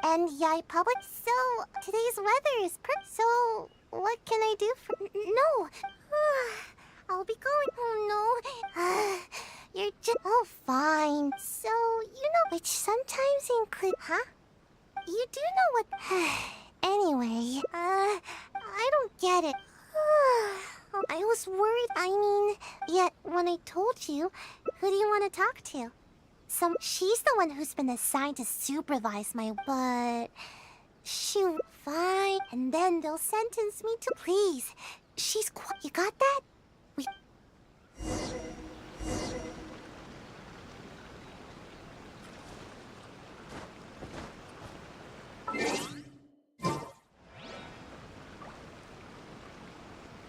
Speaker 15: and yay, public. So, today's weather is so, what can I do for... No! I'll be going... Oh, no. You're just... Oh, fine. So, you know, which sometimes include... Huh? You do know what... Anyway, I don't get it. I was worried, yet when I told you, who do you want to talk to? She's the one who's been assigned to supervise my... But... Fine, and then they'll sentence me to... Please, she's... You got that?